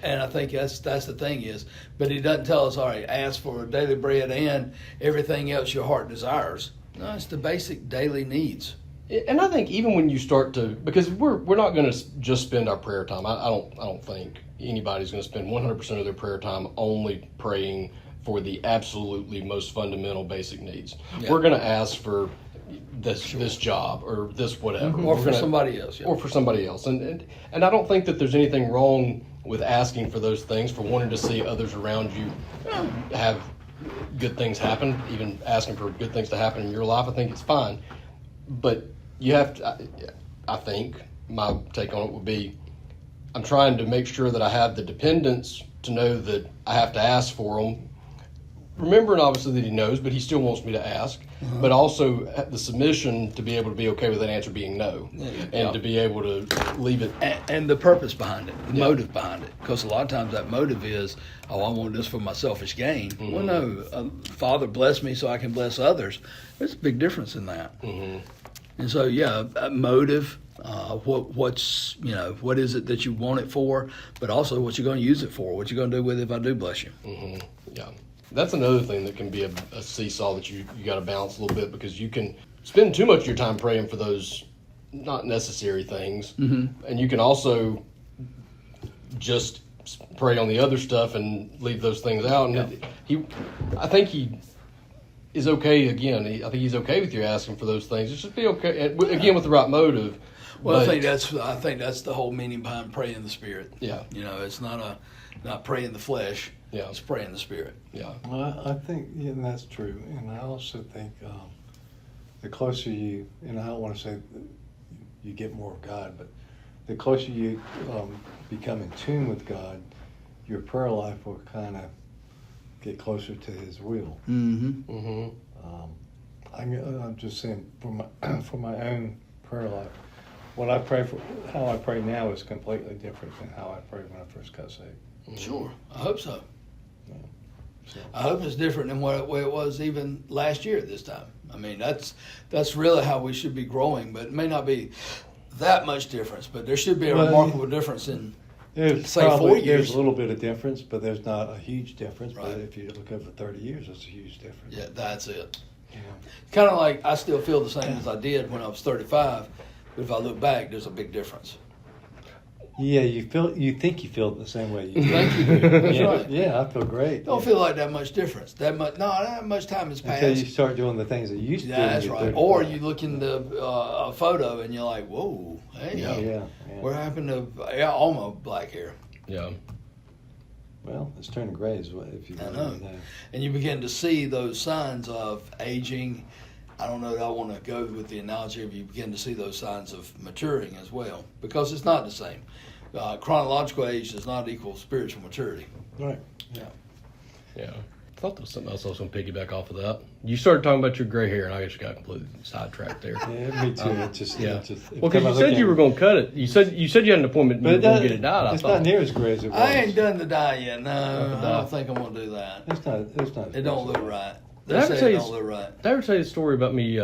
And I think that's the thing is, but he doesn't tell us, all right, ask for daily bread and everything else your heart desires. No, it's the basic daily needs. And I think even when you start to, because we're not going to just spend our prayer time. I don't think anybody's going to spend 100% of their prayer time only praying for the absolutely most fundamental basic needs. Yeah. We're going to ask for this job or this whatever, Or for somebody else. Yeah. or for somebody else. And I don't think that there's anything wrong with asking for those things, for wanting to see others around you have good things happen, even asking for good things to happen in your life. I think it's fine. But you have to, I think, my take on it would be, I'm trying to make sure that I have the dependence to know that I have to ask for them. Remembering obviously that he knows, but he still wants me to ask. But also the submission to be able to be okay with that answer being no. And to be able to leave it. And the purpose behind it, the motive behind it. Because a lot of times that motive is, I want this for my selfish gain. Well, no, Father bless me so I can bless others. There's a big difference in that. And so, motive, what is it that you want it for, but also what you're going to use it for, what you're going to do with it if I do bless you. Yeah. That's another thing that can be a seesaw that you got to balance a little bit, because you can spend too much of your time praying for those not necessary things. And you can also just pray on the other stuff and leave those things out. And I think he is okay. Again, I think he's okay with you asking for those things. It should be okay again with the right motive. Well, But- I think that's the whole meaning behind pray in the Spirit. Yeah. It's not pray in the flesh. Yeah. It's pray in the Spirit. Yeah. Well, I think that's true, and I also think the closer you, and I don't want to say you get more of God, but the closer you become in tune with God, your prayer life will kind of get closer to His will. Mm-hmm. Mm-hmm. I'm just saying for my own prayer life, what I pray for, how I pray now is completely different than how I prayed when I first got saved. Sure. I hope so. So, I hope it's different than what it was even last year at this time. I mean, that's really how we should be growing, but it may not be that much difference, but there should be a remarkable difference in, there's say, 4 years. There's a little bit of difference, but there's not a huge difference. Right. But if you look over 30 years, it's a huge difference. Yeah, that's it. Yeah. Kind of like I still feel the same as I did when I was 35, but if I look back, there's a big difference. Yeah, you think you feel the same way. Thank you. That's yeah, right. yeah, I feel great. Don't feel like that much difference. Not much time has passed. Until you start doing the things that you used to do. Yeah, that's when right. you're Or 35. you look in the a photo and you're like, whoa, hey, Yeah. what happened to all my black hair? Yeah. Well, it's turning gray as well, if you I really know. know. And you begin to see those signs of aging. I don't know that I want to go with the analogy of you begin to see those signs of maturing as well, because it's not the same. Chronological age does not equal spiritual maturity. Right. Yeah. Yeah. I thought there was something else I was going to piggyback off of that. You started talking about your gray hair, and I just got completely sidetracked there. Yeah, me too. It just, Yeah. it just, Well, because you said you were going to cut it. You said you had an appointment and but you were going to get it dyed. it's I not thought. near as gray as it was. I ain't done the dye yet. No, the I dye. don't think I'm gonna do that. It's not. It's not. It don't look right. Did I They ever say tell it you- don't look right. Did I ever tell you the story about me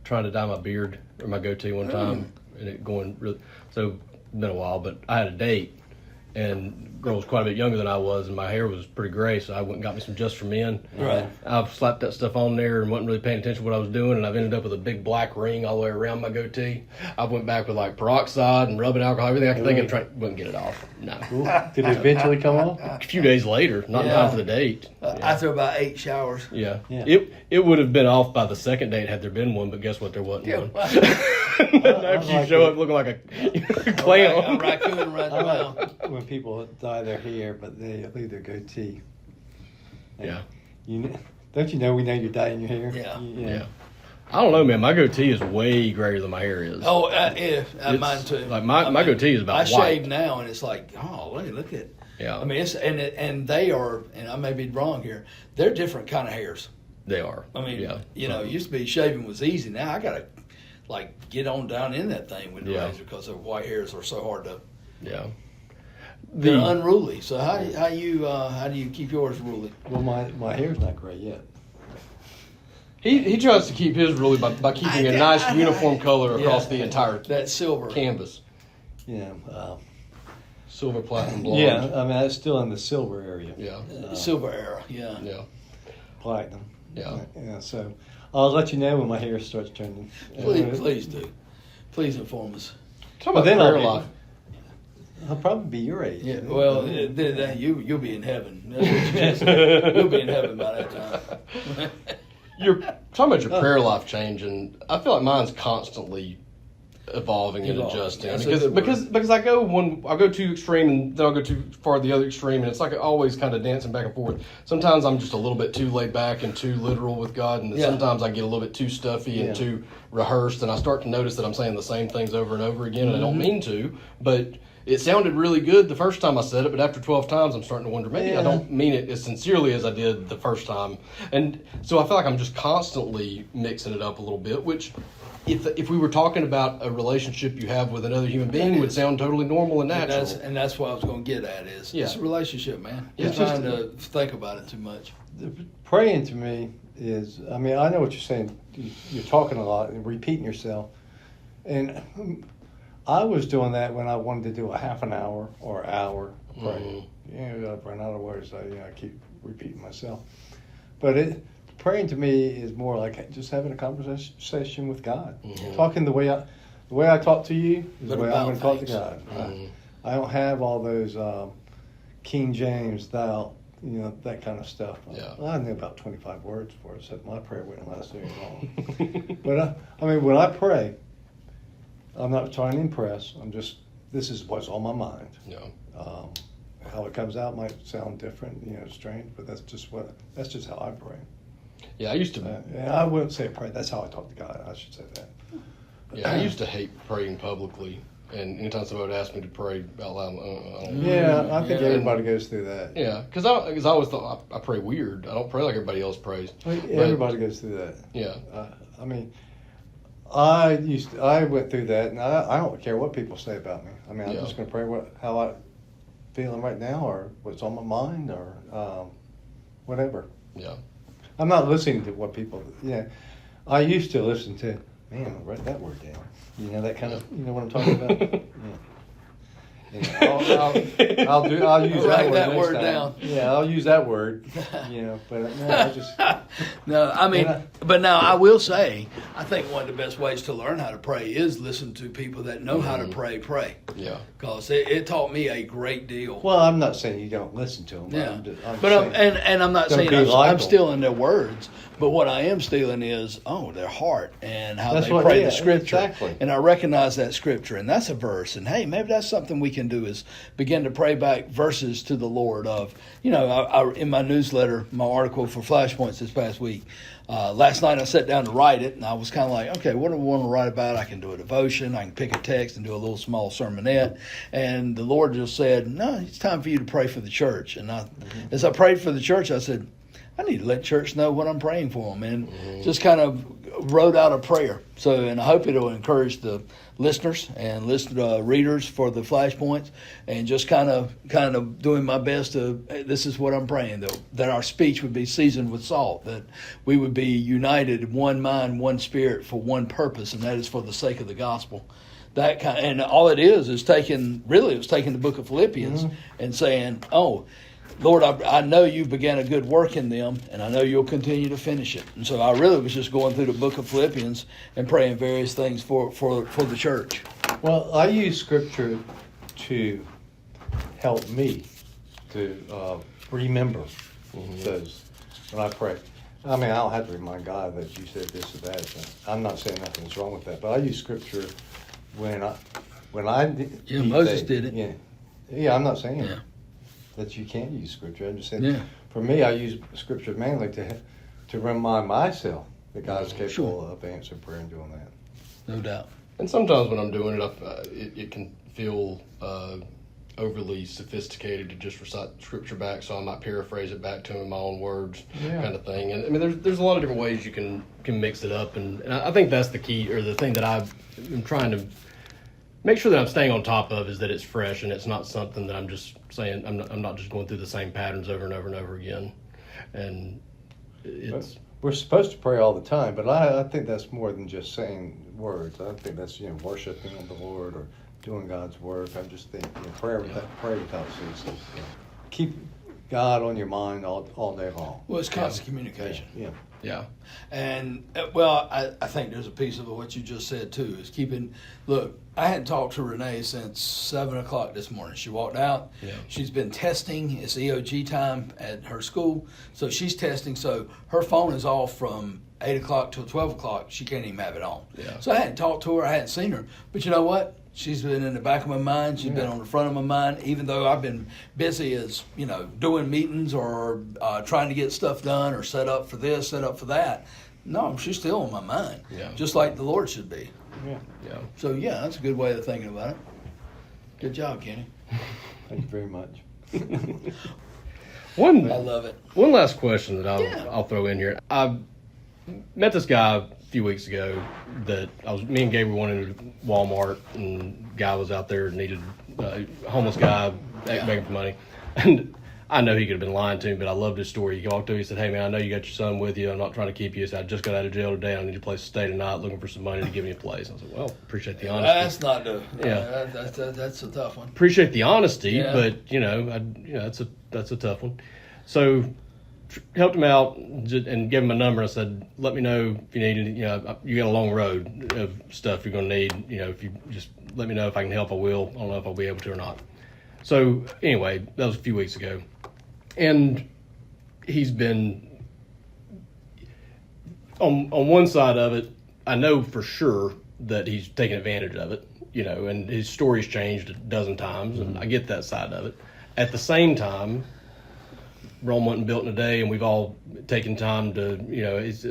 trying to dye my beard or my goatee one time and it going really? So it's been a while, but I had a date and the girl was quite a bit younger than I was, and my hair was pretty gray, so I went and got me some Just for Men. Right. I've slapped that stuff on there and wasn't really paying attention to what I was doing, and I've ended up with a big black ring all the way around my goatee. I went back with like peroxide and rubbing alcohol, everything I could think of, wouldn't get it off. No. Cool. Did it eventually come off? A few days later, not in Yeah. time for the date. After about 8 showers. Yeah. Yeah. It would have been off by the second date had there been one, but guess what? There wasn't one. I After you like show it. up looking like a clown. A raccoon right I now. like when people dye their hair, but they leave their goatee. Yeah. Don't you know we know you're dyeing your hair? Yeah. Yeah. I don't know, man. My goatee is way grayer than my hair is. Oh, yeah, It's- mine too. Like my goatee is about I white. shave now, and it's like, oh, look at. Yeah. I mean, it's and they are, and I may be wrong here. They're different kind of hairs. They are. I mean, yeah. it used to be shaving was easy. Now I gotta like get on down in that thing with the Yeah. razor because their white hairs are so hard to. Yeah. They're unruly. So how do you keep yours ruly? Well, my hair's not gray yet. He tries to keep his really by keeping a nice uniform color across Yeah. the entire That silver. canvas. Yeah. Silver, platinum, blonde. Yeah. I mean, it's still in the silver area. Yeah. Silver era. Yeah. Yeah. Platinum. Yeah. Yeah. So I'll let you know when my hair starts turning. Please do. Please inform us. Talk Well, about then prayer I'll life. I'll probably be your age. Yeah. Well, then you'll be in heaven. That's what you just said. You'll be in heaven by that time. You're talking about your prayer life changing. I feel like mine's constantly evolving and Evolving. adjusting That's a because good word. because I go too extreme and then I'll go too far the other extreme, and it's like always kind of dancing back and forth. Sometimes I'm just a little bit too laid back and too literal with God, and Yeah. sometimes I get a little bit too stuffy Yeah. and too rehearsed, and I start to notice that I'm saying the same things over and over again, and I don't mean to, but it sounded really good the first time I said it, but after 12 times I'm starting to wonder, maybe I Yeah. don't mean it as sincerely as I did the first time. And so I feel like I'm just constantly mixing it up a little bit, which if we were talking about a relationship you have with another human being would sound totally normal and natural. And that's what I was going to get at is Yeah. it's a relationship, man. Yeah. You're trying to think about it too much. Praying to me is, I mean, I know what you're saying. You're talking a lot and repeating yourself. And I was doing that when I wanted to do a half an hour or hour praying. I've run out of words. I keep repeating myself. But praying to me is more like just having a conversation with God. Talking the way I talk to you is the But way I'm going to about talk to things. God. I don't have all those King James, thou, that kind of stuff. Yeah. I knew about 25 words for it, so my prayer wouldn't last very long. But I mean, when I pray, I'm not trying to impress. This is what's on my mind. Yeah. How it comes out might sound different, strange, but that's just how I pray. Yeah, I used to. And I wouldn't say pray. That's how I talk to God. I should say that. Yeah, I used to hate praying publicly, and anytime somebody would ask me to pray out loud, I don't. Yeah, I think everybody goes through that. Yeah, because I always thought I pray weird. I don't pray like everybody else prays. Everybody goes through that. Yeah. I mean, I went through that, and I don't care what people say about me. I mean, I'm just going to pray how I'm feeling right now, or what's on my mind, or whatever. Yeah. I'm not listening to what people. I used to listen to. Man, write that word down. That kind of. You know what I'm talking about? Yeah. I'll use Write that that word word next time. down. Yeah, I'll use that word. But no, I just. No, I mean, but now I will say, I think one of the best ways to learn how to pray is listen to people that know how to pray. Yeah. Because it taught me a great deal. Well, I'm not saying you don't listen to them. Yeah, I'm I'm not don't saying be like I'm them. stealing their words, but what I am stealing is their heart and how That's they what- pray yeah, the scripture, exactly. and I recognize that scripture, and that's a verse, and hey, maybe that's something we can do is begin to pray back verses to the Lord. Of I in my newsletter, my article for Flashpoints this past week. Last night I sat down to write it, and I was kind of like, okay, what do I want to write about? I can do a devotion, I can pick a text and do a little small sermonette. And the Lord just said, no, it's time for you to pray for the church. And as I prayed for the church, I said, I need to let church know what I'm praying for them, and just kind of wrote out a prayer. So, and I hope it'll encourage the listeners and readers for the Flashpoints, and just kind of doing my best to. This is what I'm praying, though, that our speech would be seasoned with salt, that we would be united, one mind, one spirit, for one purpose, and that is for the sake of the gospel. That kind, and all it is taking the book of Philippians and saying, oh, Lord, I know you've began a good work in them, and I know you'll continue to finish it. And so I really was just going through the book of Philippians and praying various things for the church. Well, I use scripture to help me to remember those when I pray. I mean, I don't have to remind God that you said this or that. So I'm not saying nothing's wrong with that, but I use scripture when I Moses did it. Yeah. I'm not saying that you can't use scripture. I'm just saying. Yeah. For me, I use scripture mainly to remind myself that God's capable of answering prayer and doing that. No doubt. And sometimes when I'm doing it, it can feel overly sophisticated to just recite scripture back, so I might paraphrase it back to him in my own words, kind of thing. And I mean, there's a lot of different ways you can mix it up, and I think that's the key, or the thing that I'm trying to make sure that I'm staying on top of, is that it's fresh and it's not something that I'm just saying. I'm not just going through the same patterns over and over and over again. And we're supposed to pray all the time, but I think that's more than just saying words. I think that's worshiping the Lord or doing God's work. I just think pray without ceasing. Keep God on your mind all day long. Well, it's constant communication. Yeah. And, I think there's a piece of what you just said, too, is look, I hadn't talked to Renee since 7 o'clock this morning. She walked out. Yeah. She's been testing. It's EOG time at her school. So she's testing. So her phone is off from 8 o'clock till 12 o'clock. She can't even have it on. Yeah. So I hadn't talked to her. I hadn't seen her. But you know what? She's been in the back of my mind. She's been on the front of my mind, even though I've been busy as, doing meetings or trying to get stuff done or set up for this, set up for that. No, she's still on my mind, just like the Lord should be. Yeah. So, that's a good way of thinking about it. Good job, Kenny. Thank you very much. I love it. One last question that I'll throw in here. I met this guy a few weeks ago that me and Gabriel went into Walmart, and guy was out there, needed a homeless guy begging for money. And I know he could have been lying to me, but I loved his story. He walked to me, he said, "Hey man, I know you got your son with you. I'm not trying to keep you. So I just got out of jail today. I need a place to stay tonight, looking for some money to give me a place." I was like, "Well, appreciate the honesty." That's not that's a tough one. Appreciate the honesty, but that's a tough one. So helped him out and gave him a number. I said, "Let me know if you need it. You got a long road of stuff you're going to need. If you just let me know if I can help, I will. I don't know if I'll be able to or not." So anyway, that was a few weeks ago, and he's been on one side of it. I know for sure that he's taken advantage of it, and his story's changed a dozen times, and I get that side of it. At the same time, Rome wasn't built in a day, and we've all taken time to,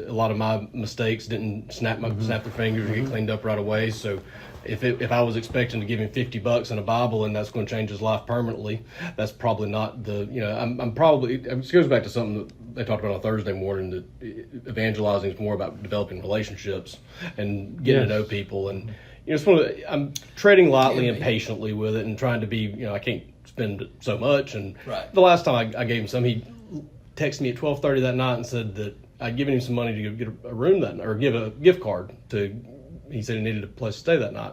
a lot of my mistakes didn't snap their fingers and get cleaned up right away. So if I was expecting to give him $50 and a Bible and that's going to change his life permanently, that's probably not it goes back to something that they talked about on Thursday morning, that evangelizing is more about developing relationships and getting to know people. And, I'm treading lightly and patiently with it and trying to be, I can't spend so much. And the last time I gave him some, he texted me at 12:30 that night and said that I'd given him some money to get a room that night, or give a gift card to. He said he needed a place to stay that night,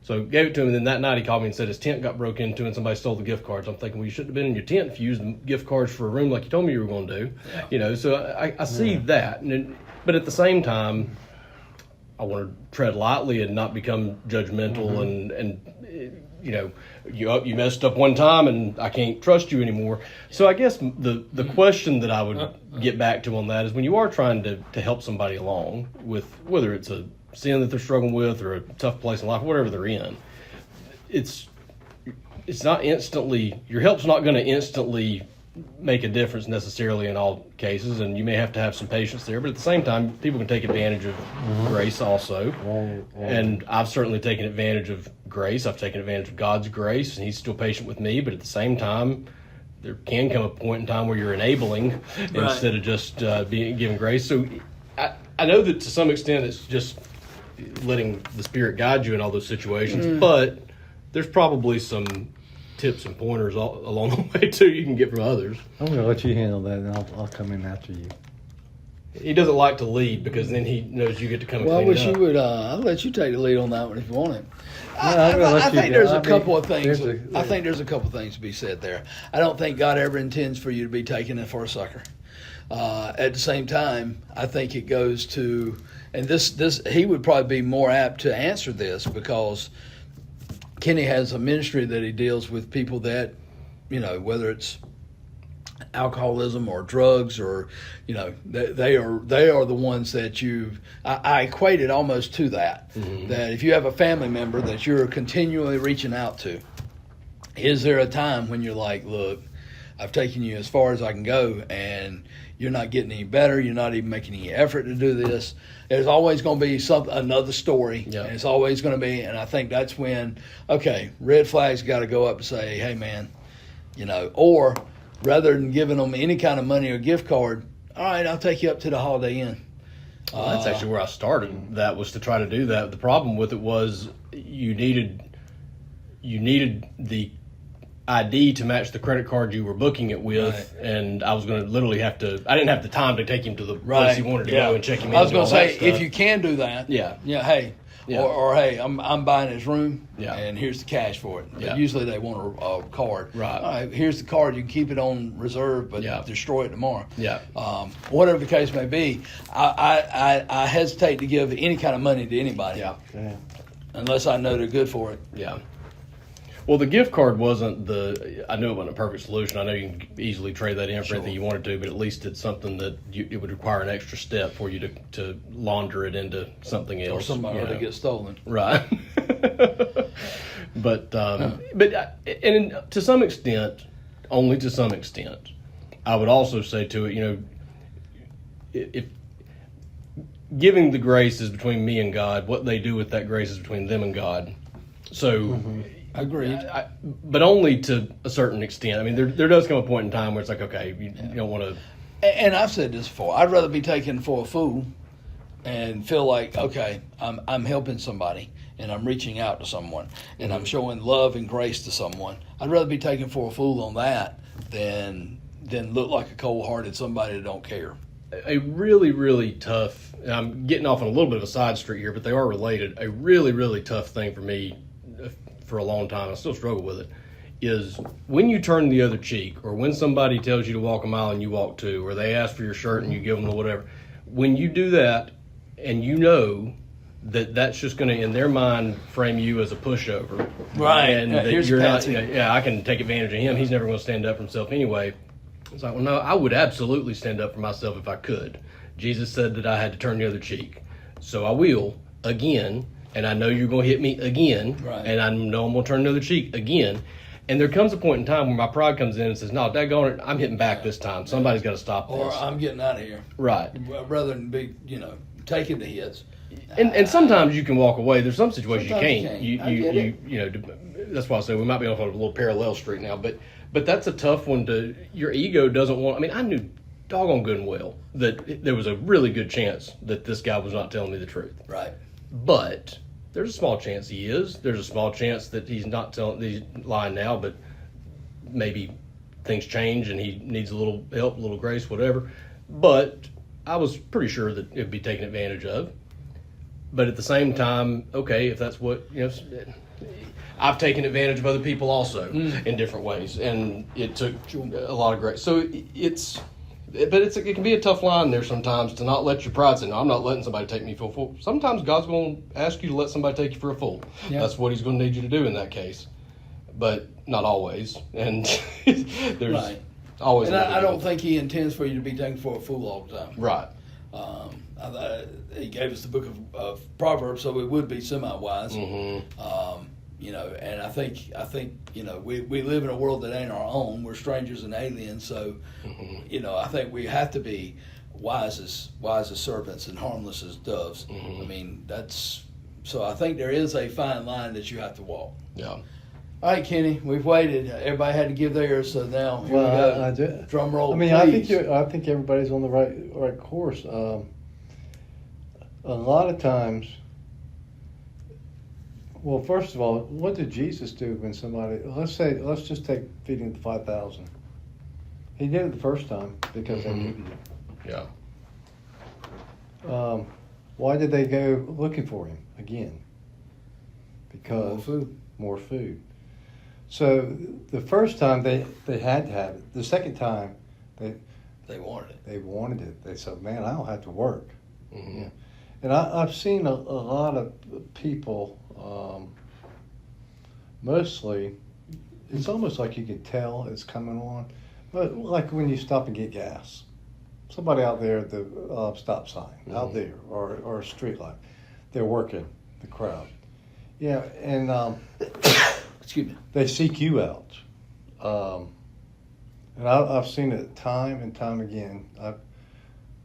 so gave it to him. And then that night he called me and said his tent got broke into and somebody stole the gift cards. I'm thinking, well, you shouldn't have been in your tent if you used the gift cards for a room like you told me you were going to do. So I see that, but at the same time, I want to tread lightly and not become judgmental and you messed up one time and I can't trust you anymore. So I guess the question that I would get back to on that is, when you are trying to help somebody along with, whether it's a sin that they're struggling with or a tough place in life, whatever they're in, it's not instantly, your help's not going to instantly make a difference necessarily in all cases, and you may have to have some patience there, but at the same time, people can take advantage of grace also. And I've certainly taken advantage of grace. I've taken advantage of God's grace, and he's still patient with me, but at the same time, there can come a point in time where you're enabling instead of just giving grace. So I know that to some extent it's just letting the Spirit guide you in all those situations, but there's probably some tips and pointers along the way too you can get from others. I'm going to let you handle that, and I'll come in after you. He doesn't like to lead because then he knows you get to come and Well, I clean wish it up. you would. I'll let you take the lead on that one if you want it. I think there's a couple of things. I think there's a couple of things to be said there. I don't think God ever intends for you to be taken in for a sucker. At the same time, I think it goes to, and this he would probably be more apt to answer this, because Kenny has a ministry that he deals with people that, whether it's alcoholism or drugs or, they are the ones that I equate it almost to that. That if you have a family member that you're continually reaching out to, is there a time when you're like, look, I've taken you as far as I can go and you're not getting any better, you're not even making any effort to do this. There's always going to be another story, and it's always going to be, and I think that's when, okay, red flags got to go up and say, hey, man, or rather than giving them any kind of money or gift card, all right, I'll take you up to the Holiday Inn. Well, that's actually where I started. That was to try to do that. The problem with it was you needed the ID to match the credit card you were booking it with, and I was going to literally I didn't have the time to take him to the place he wanted to go and check him in. I was going to say, if you can do that, hey, or hey, I'm buying his room, and here's the cash for it. But usually they want a card. Right. All right, here's the card. You can keep it on reserve, but destroy it tomorrow. Whatever the case may be, I hesitate to give any kind of money to anybody. Unless I know they're good for it. Well, the gift card wasn't I knew it wasn't a perfect solution. I know you can easily trade that in for anything you wanted to, but at least it's something that it would require an extra step for you to launder it into something else. Or somebody to get stolen. Right. But to some extent, only to some extent, I would also say to it, if giving the grace is between me and God, what they do with that grace is between them and God. So... Agreed. But only to a certain extent. I mean, there does come a point in time where it's like, okay, you don't want to... And I've said this before. I'd rather be taken for a fool and feel like, okay, I'm helping somebody and I'm reaching out to someone and I'm showing love and grace to someone. I'd rather be taken for a fool on that than look like a cold-hearted somebody that don't care. A really, really tough... And I'm getting off on a little bit of a side street here, but they are related. A really, really tough thing for me for a long time, I still struggle with it, is when you turn the other cheek, or when somebody tells you to walk a mile and you walk two, or they ask for your shirt and you give them the whatever. When you do that, and you know that that's just going to, in their mind, frame you as a pushover, right? And that you're not, I can take advantage of him. He's never going to stand up for himself anyway. It's like, well, no, I would absolutely stand up for myself if I could. Jesus said that I had to turn the other cheek, so I will again. and I know you're going to hit me again, Right. and I know I'm going to turn the other cheek again. And there comes a point in time where my pride comes in and says, no, daggone it, I'm hitting back this time. Somebody's got to stop this. Or I'm getting out of here. Right. Rather than be, taking the hits. And sometimes you can walk away. There's some situations Sometimes you you can't. can't. You that's why I say we might be on a little parallel street now. But that's a tough one to. Your ego doesn't want. I mean, I knew doggone good and well that there was a really good chance that this guy was not telling me the truth. Right. But there's a small chance he is. There's a small chance that he's not he's lying now, but maybe things change and he needs a little help, a little grace, whatever. But I was pretty sure that it'd be taken advantage of. But at the same time, okay, if that's what, I've taken advantage of other people also in different ways, and it took a lot of grace. So it can be a tough line there sometimes to not let your pride say, no, I'm not letting somebody take me for a fool. Sometimes God's going to ask you to let somebody take you for a fool. Yeah. That's what he's going to need you to do in that case. But not always. And there's Right. always... And I don't think he intends for you to be taken for a fool all the time. Right. He gave us the book of Proverbs, so we would be semi-wise. Mm-hmm. And I think we live in a world that ain't our own. We're strangers and aliens, so I think we have to be wise as serpents and harmless as doves. I mean, so I think there is a fine line that you have to walk. Yeah. All right, Kenny, we've waited. Everybody had to give theirs, so now here we go. I do. Drum roll, I mean, please. I think everybody's on the right course. A lot of times, well, first of all, what did Jesus do when somebody? Let's just take feeding the 5,000. He did it the first time because they needed it. Yeah. Why did they go looking for him again? Because more food. So the first time they had to have it. The second time They wanted it. they wanted it. They said, "Man, I don't have to work." Mm-hmm. Yeah. And I've seen a lot of people. Mostly, it's almost like you can tell it's coming on. But like when you stop and get gas, somebody out there at the stop sign out there or a street light, they're working the crowd. Yeah, and Excuse me. they seek you out. And I've seen it time and time again.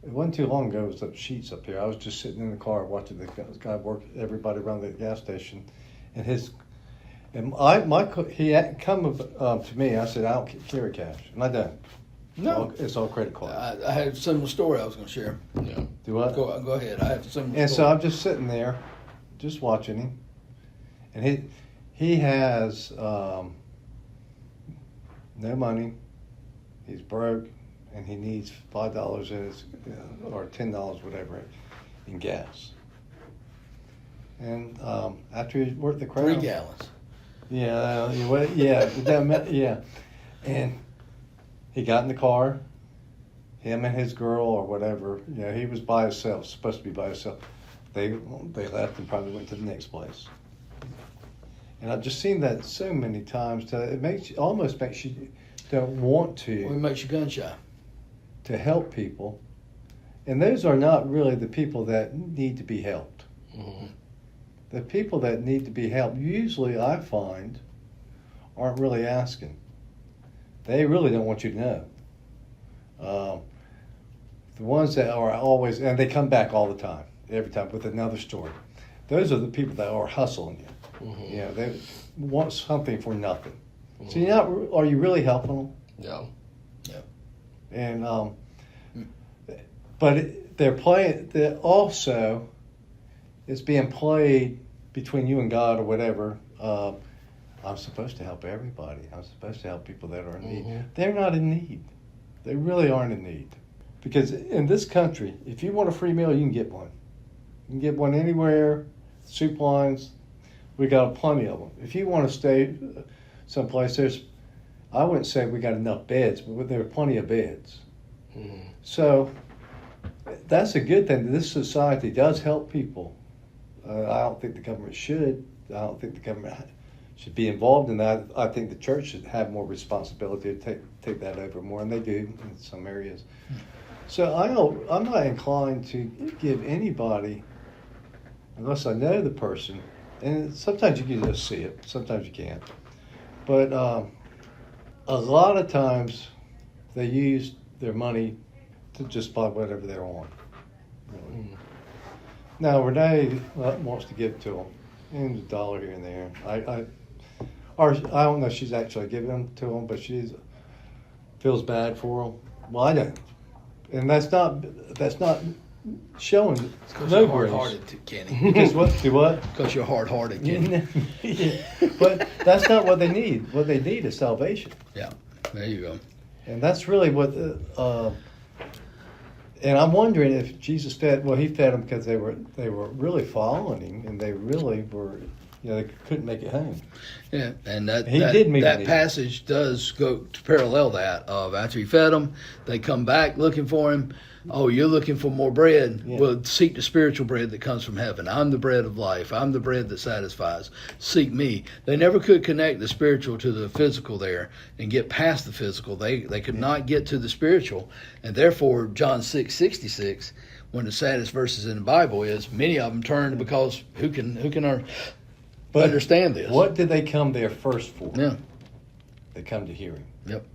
It wasn't too long ago. It was up Sheets up here. I was just sitting in the car watching the guy work everybody around the gas station, and he had come to me. I said, I don't carry cash, and I don't. No. It's all credit card. I had a similar story I was going to share. Yeah. Do I? Go ahead. I have a similar And so story. I'm just sitting there, just watching him, and he has no money. He's broke, and he needs $5 in his, or $10, whatever, in gas. And after he worked the crowd, 3 gallons. yeah, yeah, and he got in the car. Him and his girl or whatever, he was by himself, supposed to be by himself. They left and probably went to the next place. And I've just seen that so many times that it almost makes you don't want to. Well, it makes you gun shy. To help people, and those are not really the people that need to be helped. Mm-hmm. The people that need to be helped, usually I find, aren't really asking. They really don't want you to know. The ones that are always, and they come back all the time, every time with another story. Those are the people that are hustling you. Mm-hmm. They want something for nothing. Mm-hmm. So are you really helping them? Yeah. And but they're playing. Also, it's being played between you and God or whatever. I'm supposed to help everybody. I'm supposed to help people that are in need. Mm-hmm. They're not in need. They really aren't in need. Because in this country, if you want a free meal, you can get one. You can get one anywhere. Soup lines, we got plenty of them. If you want to stay someplace, I wouldn't say we got enough beds, but there are plenty of beds. Mm-hmm. So that's a good thing. This society does help people. I don't think the government should. I don't think the government should be involved in that. I think the church should have more responsibility to take that over more, and they do in some areas. So I'm not inclined to give anybody unless I know the person. And sometimes you can just see it, sometimes you can't. But a lot of times they use their money to just buy whatever they want. Really. Now Renee wants to give to them, and $1 here and there. I don't know if she's actually giving them to them, but she feels bad for them. Well, I don't, and that's not showing Because no you're grace. hard-hearted, Kenny. Because what? Do what? Because you're hard-hearted, Kenny. Yeah. But that's not what they need. What they need is salvation, Yeah, there you go. and that's really what. And I'm wondering if Jesus fed. Well, he fed them because they were really following him, and they really were. They couldn't make it home. Yeah, and that passage does go to parallel that of after he fed them, they come back looking for him. Oh, you're looking for more bread? Yeah. Well, seek the spiritual bread that comes from heaven. I'm the bread of life. I'm the bread that satisfies. Seek me. They never could connect the spiritual to the physical there and get past the physical. They could not get to the spiritual, and therefore John 6:66, one of the saddest verses in the Bible, is many of them turned because who can understand this? What did they come there first for? Yeah. They come to hear him. Yep.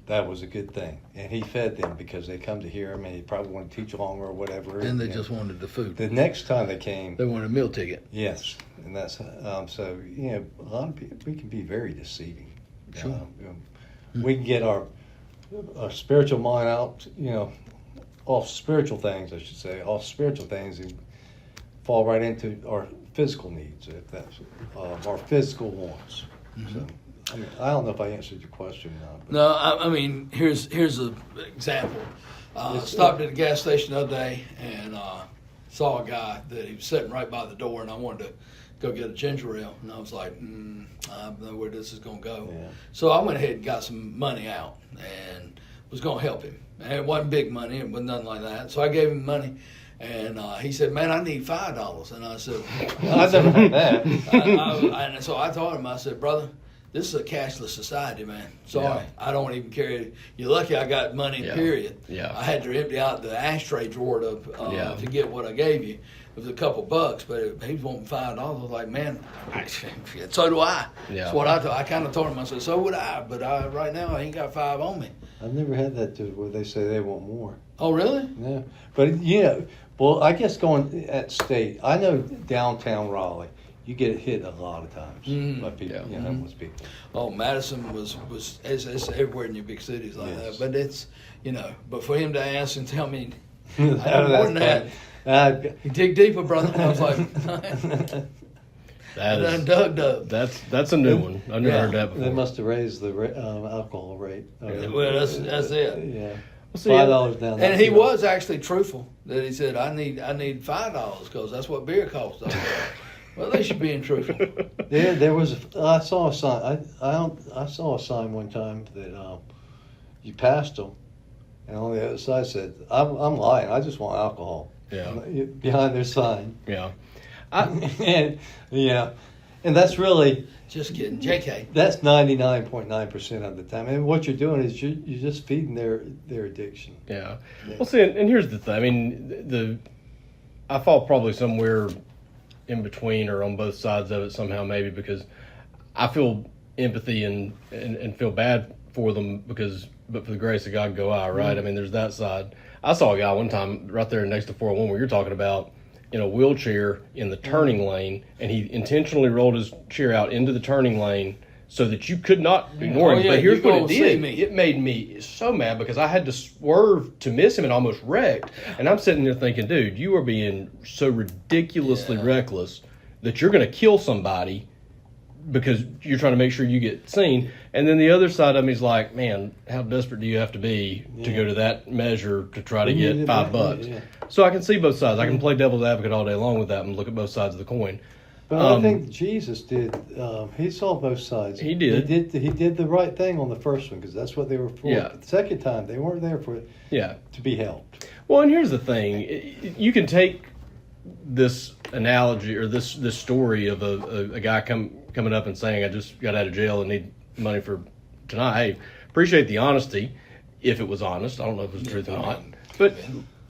That was a good thing. And he fed them because they come to hear him, and he probably wanted to teach longer or whatever. And they just wanted the food. The next time they came, They wanted a meal ticket. yes. And that's, so, a lot of people, we can be very deceiving. Sure. We can get our spiritual mind out, off spiritual things, I should say, off spiritual things, and fall right into our physical needs, if that's our physical wants. So, I don't know if I answered your question or not. No, I mean, here's an example. Stopped at a gas station the other day and saw a guy that he was sitting right by the door, and I wanted to go get a ginger ale, and I was like, I don't know where this is going to go. Yeah. So I went ahead and got some money out and was going to help him. And it wasn't big money, it was nothing like that. So I gave him money. And he said, "Man, I need $5." And I said, I've never had that. and so I told him, I said, "Brother, this is a cashless society, man. Sorry, Yeah. I don't even carry. You're lucky I got money, Yeah. period. Yeah. I had to empty out the ashtray drawer to get what I gave you. It was a couple bucks, but he was wanting $5. I was like, man, so do I. Yeah. That's what I kind of told him. I said, so would I, but right now I ain't got $5 on me. I've never had that where they say they want more. Oh, really? Yeah. But, well, I guess going at state, I know downtown Raleigh, you get hit a lot of times by people, homeless people. Oh, Madison was it's everywhere in your big cities like Yes. that. But it's, but for him to ask and tell me, I That's know more than that. funny. You dig deeper, brother. I was like, I done dug up. That's a new one. I've never heard that They before. must have raised the alcohol rate. Well, that's it. Yeah. see, $5 down. And he was actually truthful that he said, I need $5 because that's what beer costs. I was like, well, at least you're being truthful. Yeah, there was. I saw a sign. I saw a sign one time that you passed them, and on the other side said, "I'm lying. I just want alcohol." Yeah. Behind their sign. Yeah. And that's really. Just kidding. JK. That's 99.9% of the time. And what you're doing is you're just feeding their addiction. Yeah. Well, see, and here's the thing. I mean, I fall probably somewhere in between or on both sides of it somehow, maybe, because I feel empathy and feel bad for them but for the grace of God go I, right? I mean, there's that side. I saw a guy one time right there next to 401 where you're talking about, in a wheelchair in the turning lane, and he intentionally rolled his chair out into the turning lane so that you could not ignore him. Yeah, but here's you what it gonna see did. me. It made me so mad because I had to swerve to miss him and almost wrecked. And I'm sitting there thinking, dude, you are being so ridiculously reckless that you're going to kill somebody because you're trying to make sure you get seen. And then the other side of me is like, man, how desperate do you have to be to go to that measure to try to get $5? Yeah. So I can see both sides. I can play devil's advocate all day long with that and look at both sides of the coin. But I think Jesus did. He saw both sides. He did. He did the right thing on the first one because that's what they were for. Yeah. But the second time, they weren't there for to be helped. Well, and here's the thing. You can take this analogy or this story of a guy coming up and saying, I just got out of jail and need money for tonight. Hey, appreciate the honesty, if it was honest. I don't know if it was truth or not. But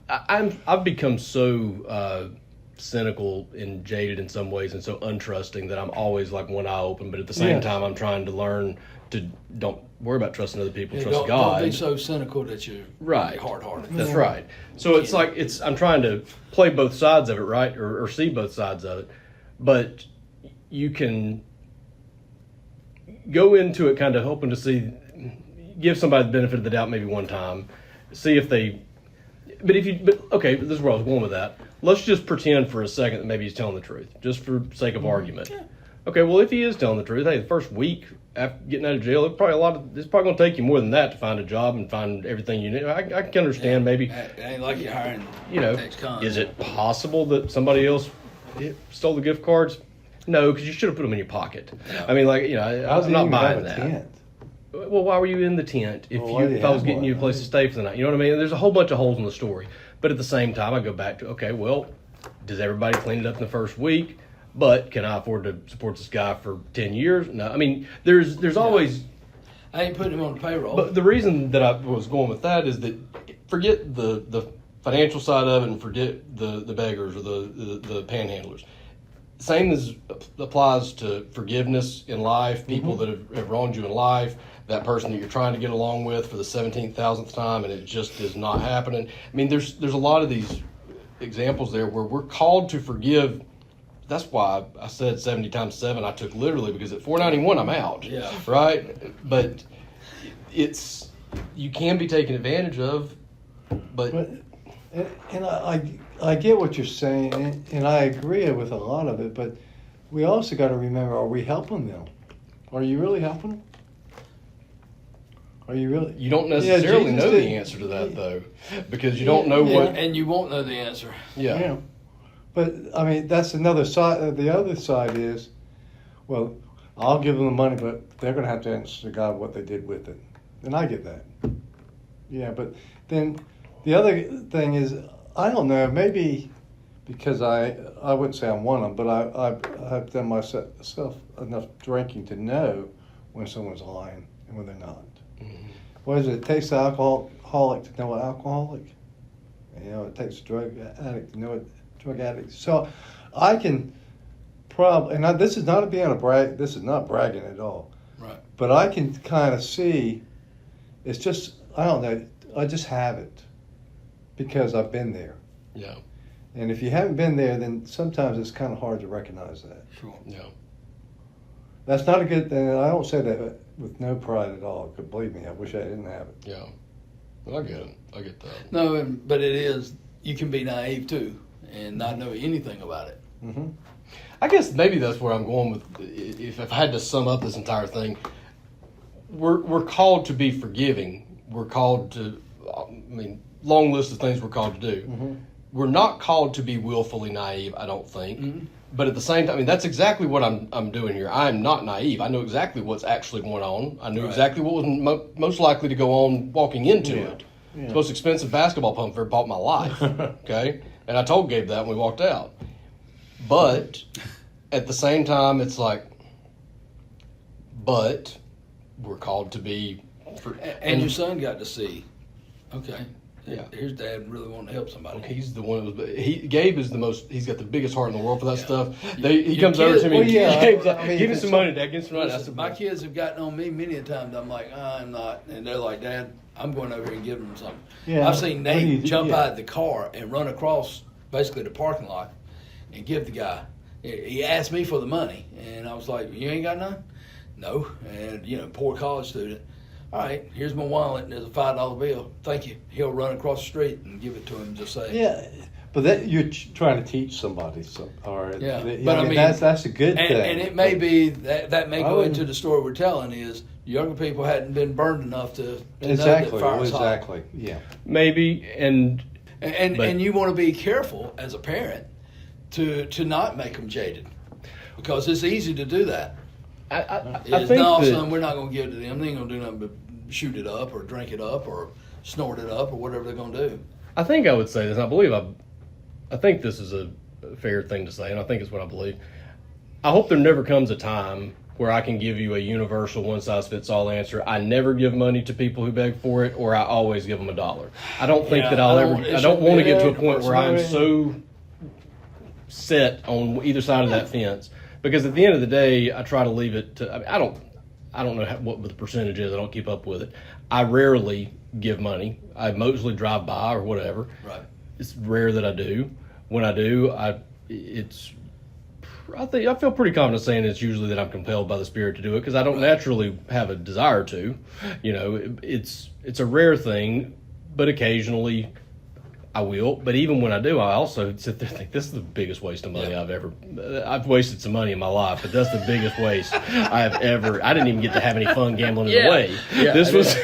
I've become so cynical and jaded in some ways and so untrusting that I'm always like one eye open, but at the same time I'm trying to learn to don't worry about trusting other people, trust God. Don't be so cynical that you're hard-hearted. That's right. So it's like I'm trying to play both sides of it, right, or see both sides of it, but you can go into it kind of hoping to give somebody the benefit of the doubt maybe one time, see if they. But okay, this is where I was going with that. Let's just pretend for a second that maybe he's telling the truth, just for sake of argument. Yeah. Okay, well, if he is telling the truth, hey, the first week after getting out of jail, it's probably going to take you more than that to find a job and find everything you need. I can understand maybe. It ain't like you're hiring. Is it possible that somebody else stole the gift cards? No, because you should have put them in your pocket. Yeah. I mean, I'm not buying that. Tent? Well, why were you in the tent if I was getting you a place to stay for the night? You know what I mean? There's a whole bunch of holes in the story. But at the same time, I go back to, okay, well, does everybody clean it up in the first week? But can I afford to support this guy for 10 years? No. I mean, there's always... I ain't putting him on the payroll. But the reason that I was going with that is that forget the financial side of it and forget the beggars or the panhandlers. Same as applies to forgiveness in life, people that have wronged you in life, that person that you're trying to get along with for the 17,000th time and it just is not happening. I mean, there's a lot of these examples there where we're called to forgive. That's why I said 70 times 7 I took literally, because at 491 I'm out. Yeah. Right? But you can be taken advantage of, but and I get what you're saying, and I agree with a lot of it, but we also got to remember, are we helping them? Are you really helping them? Are you really? You don't necessarily know the answer to that, though, because you don't know what... And you won't know the answer. Yeah. But, I mean, that's another side. The other side is, well, I'll give them the money, but they're going to have to answer to God what they did with it. And I get that. Yeah, but then the other thing is, I don't know, maybe because I wouldn't say I'm one of them, but I've done myself enough drinking to know when someone's lying and when they're not. Mm-hmm. What is it? It takes the alcoholic to know an alcoholic. It takes a drug addict to know a drug addict. So I can probably, and this is not being a brag. This is not bragging at all. Right. But I can kind of see. It's just, I don't know. I just have it because I've been there. Yeah. And if you haven't been there, then sometimes it's kind of hard to recognize that. Sure. Yeah. That's not a good thing. I don't say that with no pride at all. Because believe me, I wish I didn't have it. Yeah. Well, I get it. I get that. No, but it is. You can be naive too and not know anything about it. Mm-hmm. I guess maybe that's where I'm going with. If I had to sum up this entire thing, we're called to be forgiving. We're called to. Long list of things we're called to do. Mm-hmm. We're not called to be willfully naive, I don't think. Mm-hmm. But at the same time, that's exactly what I'm doing here. I am not naive. I know exactly what's actually going on. I knew exactly what was most likely to go on walking into it. Yeah. It's the most expensive basketball pump I've ever bought in my life. Okay? And I told Gabe that when we walked out. But at the same time, it's like, but we're called to be... And your son got to see, okay, yeah, here's Dad really wanting to help somebody. Okay, he's the one Gabe is the most, he's got the biggest heart in the world for that stuff. He comes over to me and Gabe's like, give me some money, Dad, give me some money. Listen, my kids have gotten on me many a times. I'm like, I'm not. And they're like, Dad, I'm going over here and giving them something. Yeah, I've seen Nate jump out of the car and run across basically the parking lot and give the guy. He asked me for the money, and I was like, you ain't got none? No. And, poor college student. All right, here's my wallet, and there's a $5 bill. Thank you. He'll run across the street and give it to him, just say. Yeah, but you're trying to teach somebody something. Yeah, but that's a good thing. And it may be that may go into the story we're telling is younger people hadn't been burned enough to know that fire is hot. Exactly, yeah. Maybe, and you want to be careful as a parent to not make them jaded, because it's easy to do that. I think son, we're not going to give it to them. They ain't going to do nothing but shoot it up or drink it up or snort it up or whatever they're going to do. I think I would say this. I think this is a fair thing to say, and I think it's what I believe. I hope there never comes a time where I can give you a universal one-size-fits-all answer. I never give money to people who beg for it, or I always give them $1. I don't think that I don't want to get to a point where I'm so set on either side of that fence, because at the end of the day, I try to leave it to. I mean, I don't know what the percentage is. I don't keep up with it. I rarely give money. I mostly drive by or whatever. Right. It's rare that I do. When I do, I feel pretty confident saying it's usually that I'm compelled by the Spirit to do it, because I don't naturally have a desire to. You know, it's a rare thing, but occasionally I will. But even when I do, I also sit there and think, this is the biggest waste of money I've wasted some money in my life, but that's the biggest waste I didn't even get to have any fun gambling in the way. Yeah, this was,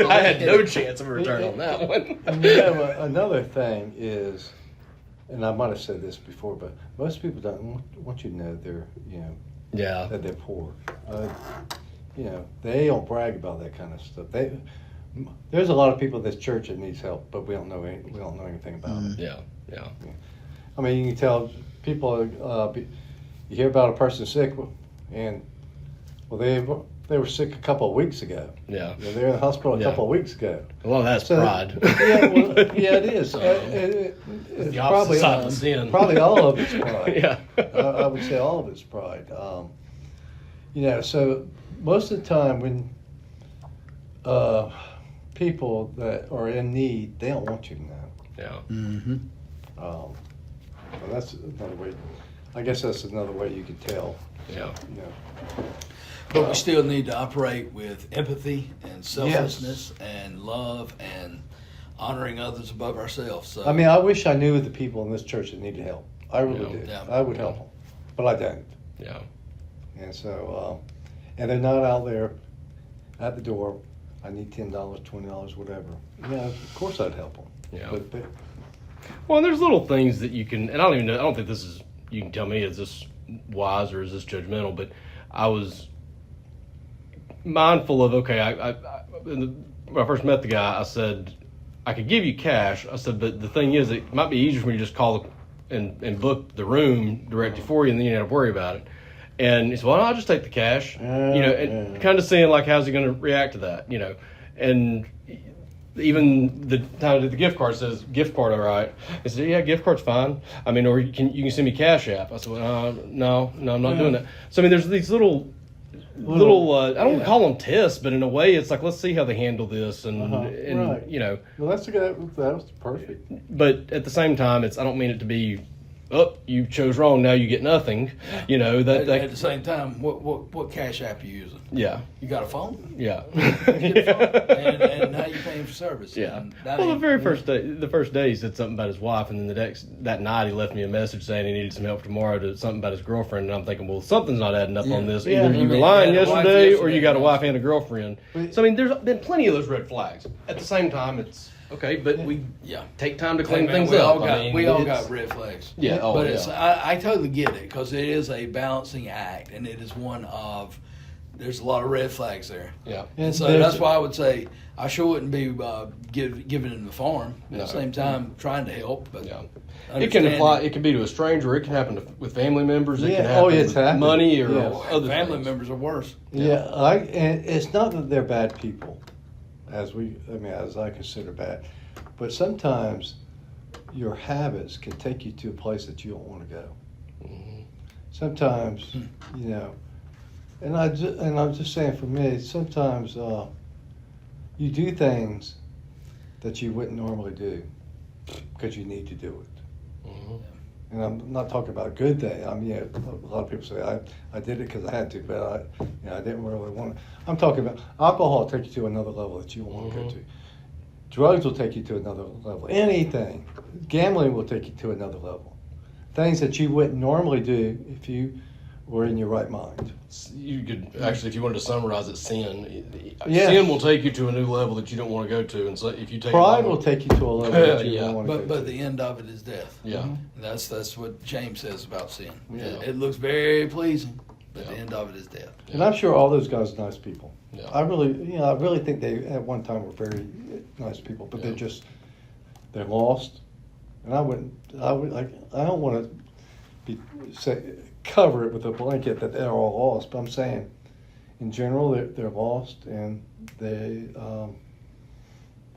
I had no chance of a return on that one. And you know, another thing is, and I might have said this before, but most people don't want you to know they're, that they're poor. They don't brag about that kind of stuff. There's a lot of people in this church that needs help, but we don't know anything about it. Yeah. I mean, you can tell people. You hear about a person sick, and they were sick a couple of weeks ago. Yeah. They're in the hospital a couple of weeks ago. A lot of that's pride. It is. It's the opposite side of sin. Probably all of it's pride. Yeah. I would say all of it's pride. So most of the time when people that are in need, they don't want you to know. Yeah. Mm-hmm. Well, that's another way. I guess that's another way you could tell. Yeah. But we still need to operate with empathy and selflessness and love and honoring others above ourselves. So, I mean, I wish I knew the people in this church that needed help. I really do. Yeah. I would help them, but I don't. Yeah. And so, and they're not out there at the door. I need $10, $20, whatever. Yeah, of course I'd help them. Yeah. But Well, there's little things that you can, and I don't even know, I don't think this is, you can tell me, is this wise or is this judgmental, but I was mindful of, okay, when I first met the guy, I said, I could give you cash. I said, but the thing is, it might be easier for me to just call and book the room directly for you, and then you don't have to worry about it. And he said, well, I'll just take the cash, and kind of saying, like, how's he going to react to that, and even the time that the gift card says, gift card, all right. He said, yeah, gift card's fine. I mean, or you can send me Cash App. I said, well, no, I'm not doing that. So, I mean, there's these little I don't call them tests, but in a way, it's like, let's see how they handle this, and right. Well, that's that was perfect. But at the same time, I don't mean it to be, you chose wrong, now you get nothing. At the same time, what Cash App you using? Yeah. You got a phone? Yeah. You get a phone. And now you're paying for service. Yeah. Well, the first day he said something about his wife, and then that night he left me a message saying he needed some help tomorrow to something about his girlfriend, and I'm thinking, well, something's not adding up on this. Either you were lying yesterday or you got a wife and a girlfriend. So, I mean, there's been plenty of those red flags. At the same time, it's okay, but we take time to clean things up. We all got red flags. Yeah, but I totally get it, because it is a balancing act, and it is one of, there's a lot of red flags there. Yeah. And so that's why I would say I sure wouldn't be giving in the farm. At the same time, trying to help. But it can apply. It can be to a stranger. It can happen with family members. It can happen with money or other family things. members are worse. Yeah, and it's not that they're bad people, as I consider bad, but sometimes your habits can take you to a place that you don't want to go. Mm-hmm. Sometimes, and I'm just saying, for me, sometimes you do things that you wouldn't normally do because you need to do it. Mm-hmm. And I'm not talking about a good thing. I mean, a lot of people say I did it because I had to, but I didn't really want to. I'm talking about alcohol will take you to another level that you won't go to. Drugs will take you to another level. Anything, gambling will take you to another level. Things that you wouldn't normally do if you were in your right mind. You could actually, if you wanted to summarize it, sin. Yes. Sin will take you to a new level that you don't want to go to, and so if you take pride will take you to a level that you don't want to go to. But the end of it is death. Yeah. Mm-hmm. That's what James says about sin. Yeah. It looks very pleasing, but the end of it is death. And I'm sure all those guys are nice people. Yeah. I really think they at one time were very nice people, but they're lost. And I don't want to cover it with a blanket that they're all lost, but I'm saying in general they're lost, and they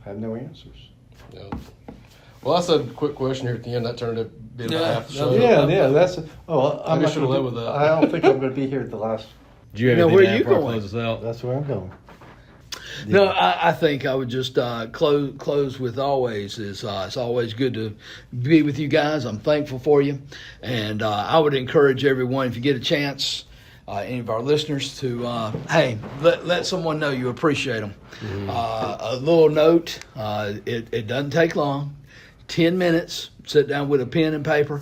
have no answers. Yeah. Well, that's a quick question here at the end. That turned out to be about Yeah, half the show. Yeah, that's. Oh, I'm Maybe not should gonna have led be- with that. I don't think I'm going to be here at the last. Do you have Now, anything where to add you before I going? close this out? That's where I'm going. No, I think I would just close with always is it's always good to be with you guys. I'm thankful for you, and I would encourage everyone, if you get a chance, any of our listeners, to hey, let someone know you appreciate them. A little note. It doesn't take long. 10 minutes. Sit down with a pen and paper.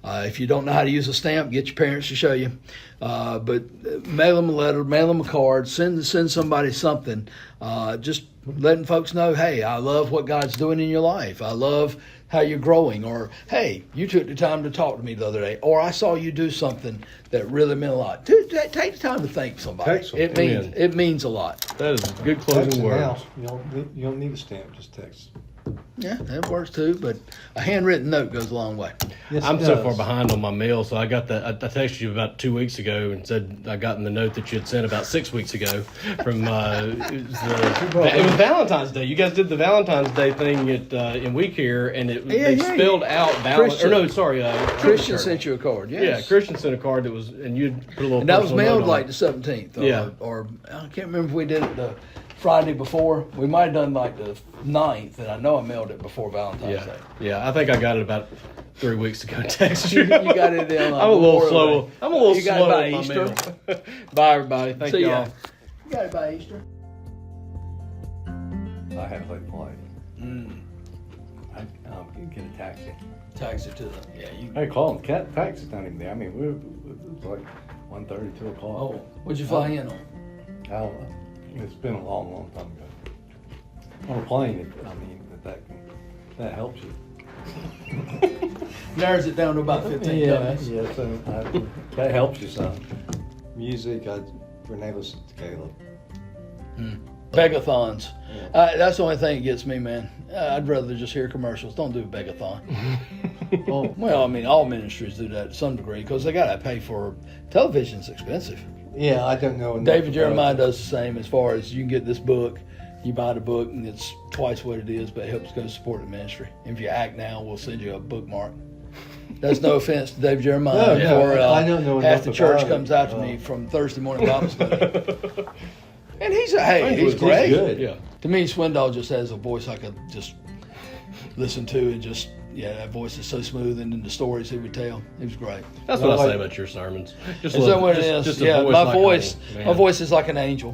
If you don't know how to use a stamp, get your parents to show you. But mail them a letter, mail them a card, send somebody something. Just letting folks know, hey, I love what God's doing in your life. I love how you're growing. Or, hey, you took the time to talk to me the other day. Or I saw you do something that really meant a lot. Take the time to thank somebody. Text them. It means a lot. That is good Text closing it now. words. You don't need a stamp. Just text. Yeah, that works too. But a handwritten note goes a long way. Yes, I'm it so does. far behind on my mail, so I got that. I texted you about 2 weeks ago and said I got in the note that you had sent about 6 weeks ago from it was Valentine's Day. You guys did the Valentine's Day thing in Week Here, and they spelled out Christian Christian sent you a card. Yes. Yeah, Christian sent a card that was, and you put a little. And that was personal note mailed on like it. the 17th. Yeah. Or I can't remember if we did it the Friday before. We might have done like the 9th, and I know I mailed it before Valentine's Yeah, Day. yeah. I think I got it about 3 weeks ago. Text You got it in. I'm a little slow. I'm a little You got slow it by on my Easter? mail. Bye, everybody. Thank See y'all. ya. You got it by Easter. I have a flight. Mm. I'll get a taxi. Taxi to them. Yeah, you. Hey, call them. Taxi's not even there. I mean, it was like 1:30, 2 o'clock. Oh, what'd you fly in on? I don't know. It's been a long, long time ago. On a plane, that helps you. Narrows it down to about 15 minutes. Yeah, so that helps you some. Music, Renee listens to Caleb. Begathons. Yeah. That's the only thing that gets me, man. I'd rather just hear commercials. Don't do a begathon. Oh, Well, I mean, all ministries do that to some degree because they got to pay for television's expensive. yeah, I don't know. enough David about Jeremiah it. does the same as far as you can get this book. You buy the book and it's twice what it is, but it helps go support the ministry. If you act now, we'll send you a bookmark. That's no offense to David Jeremiah. No, or, I don't know half enough the church about comes it. out to me from Thursday morning Bible study. And he's great. good. Yeah. To me, Swindoll just has a voice I could just listen to and just, that voice is so smooth, and then the stories he would tell. It was great. That's what I say about your sermons. Just Is that what it is? just a Yeah, my like voice, a- man. my voice is like an angel.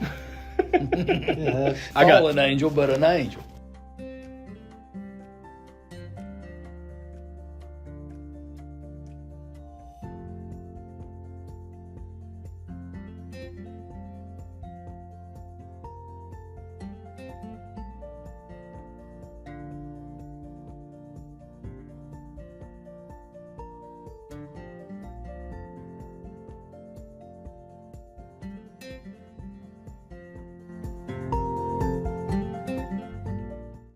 Yeah, I got- Fallen angel, but an angel.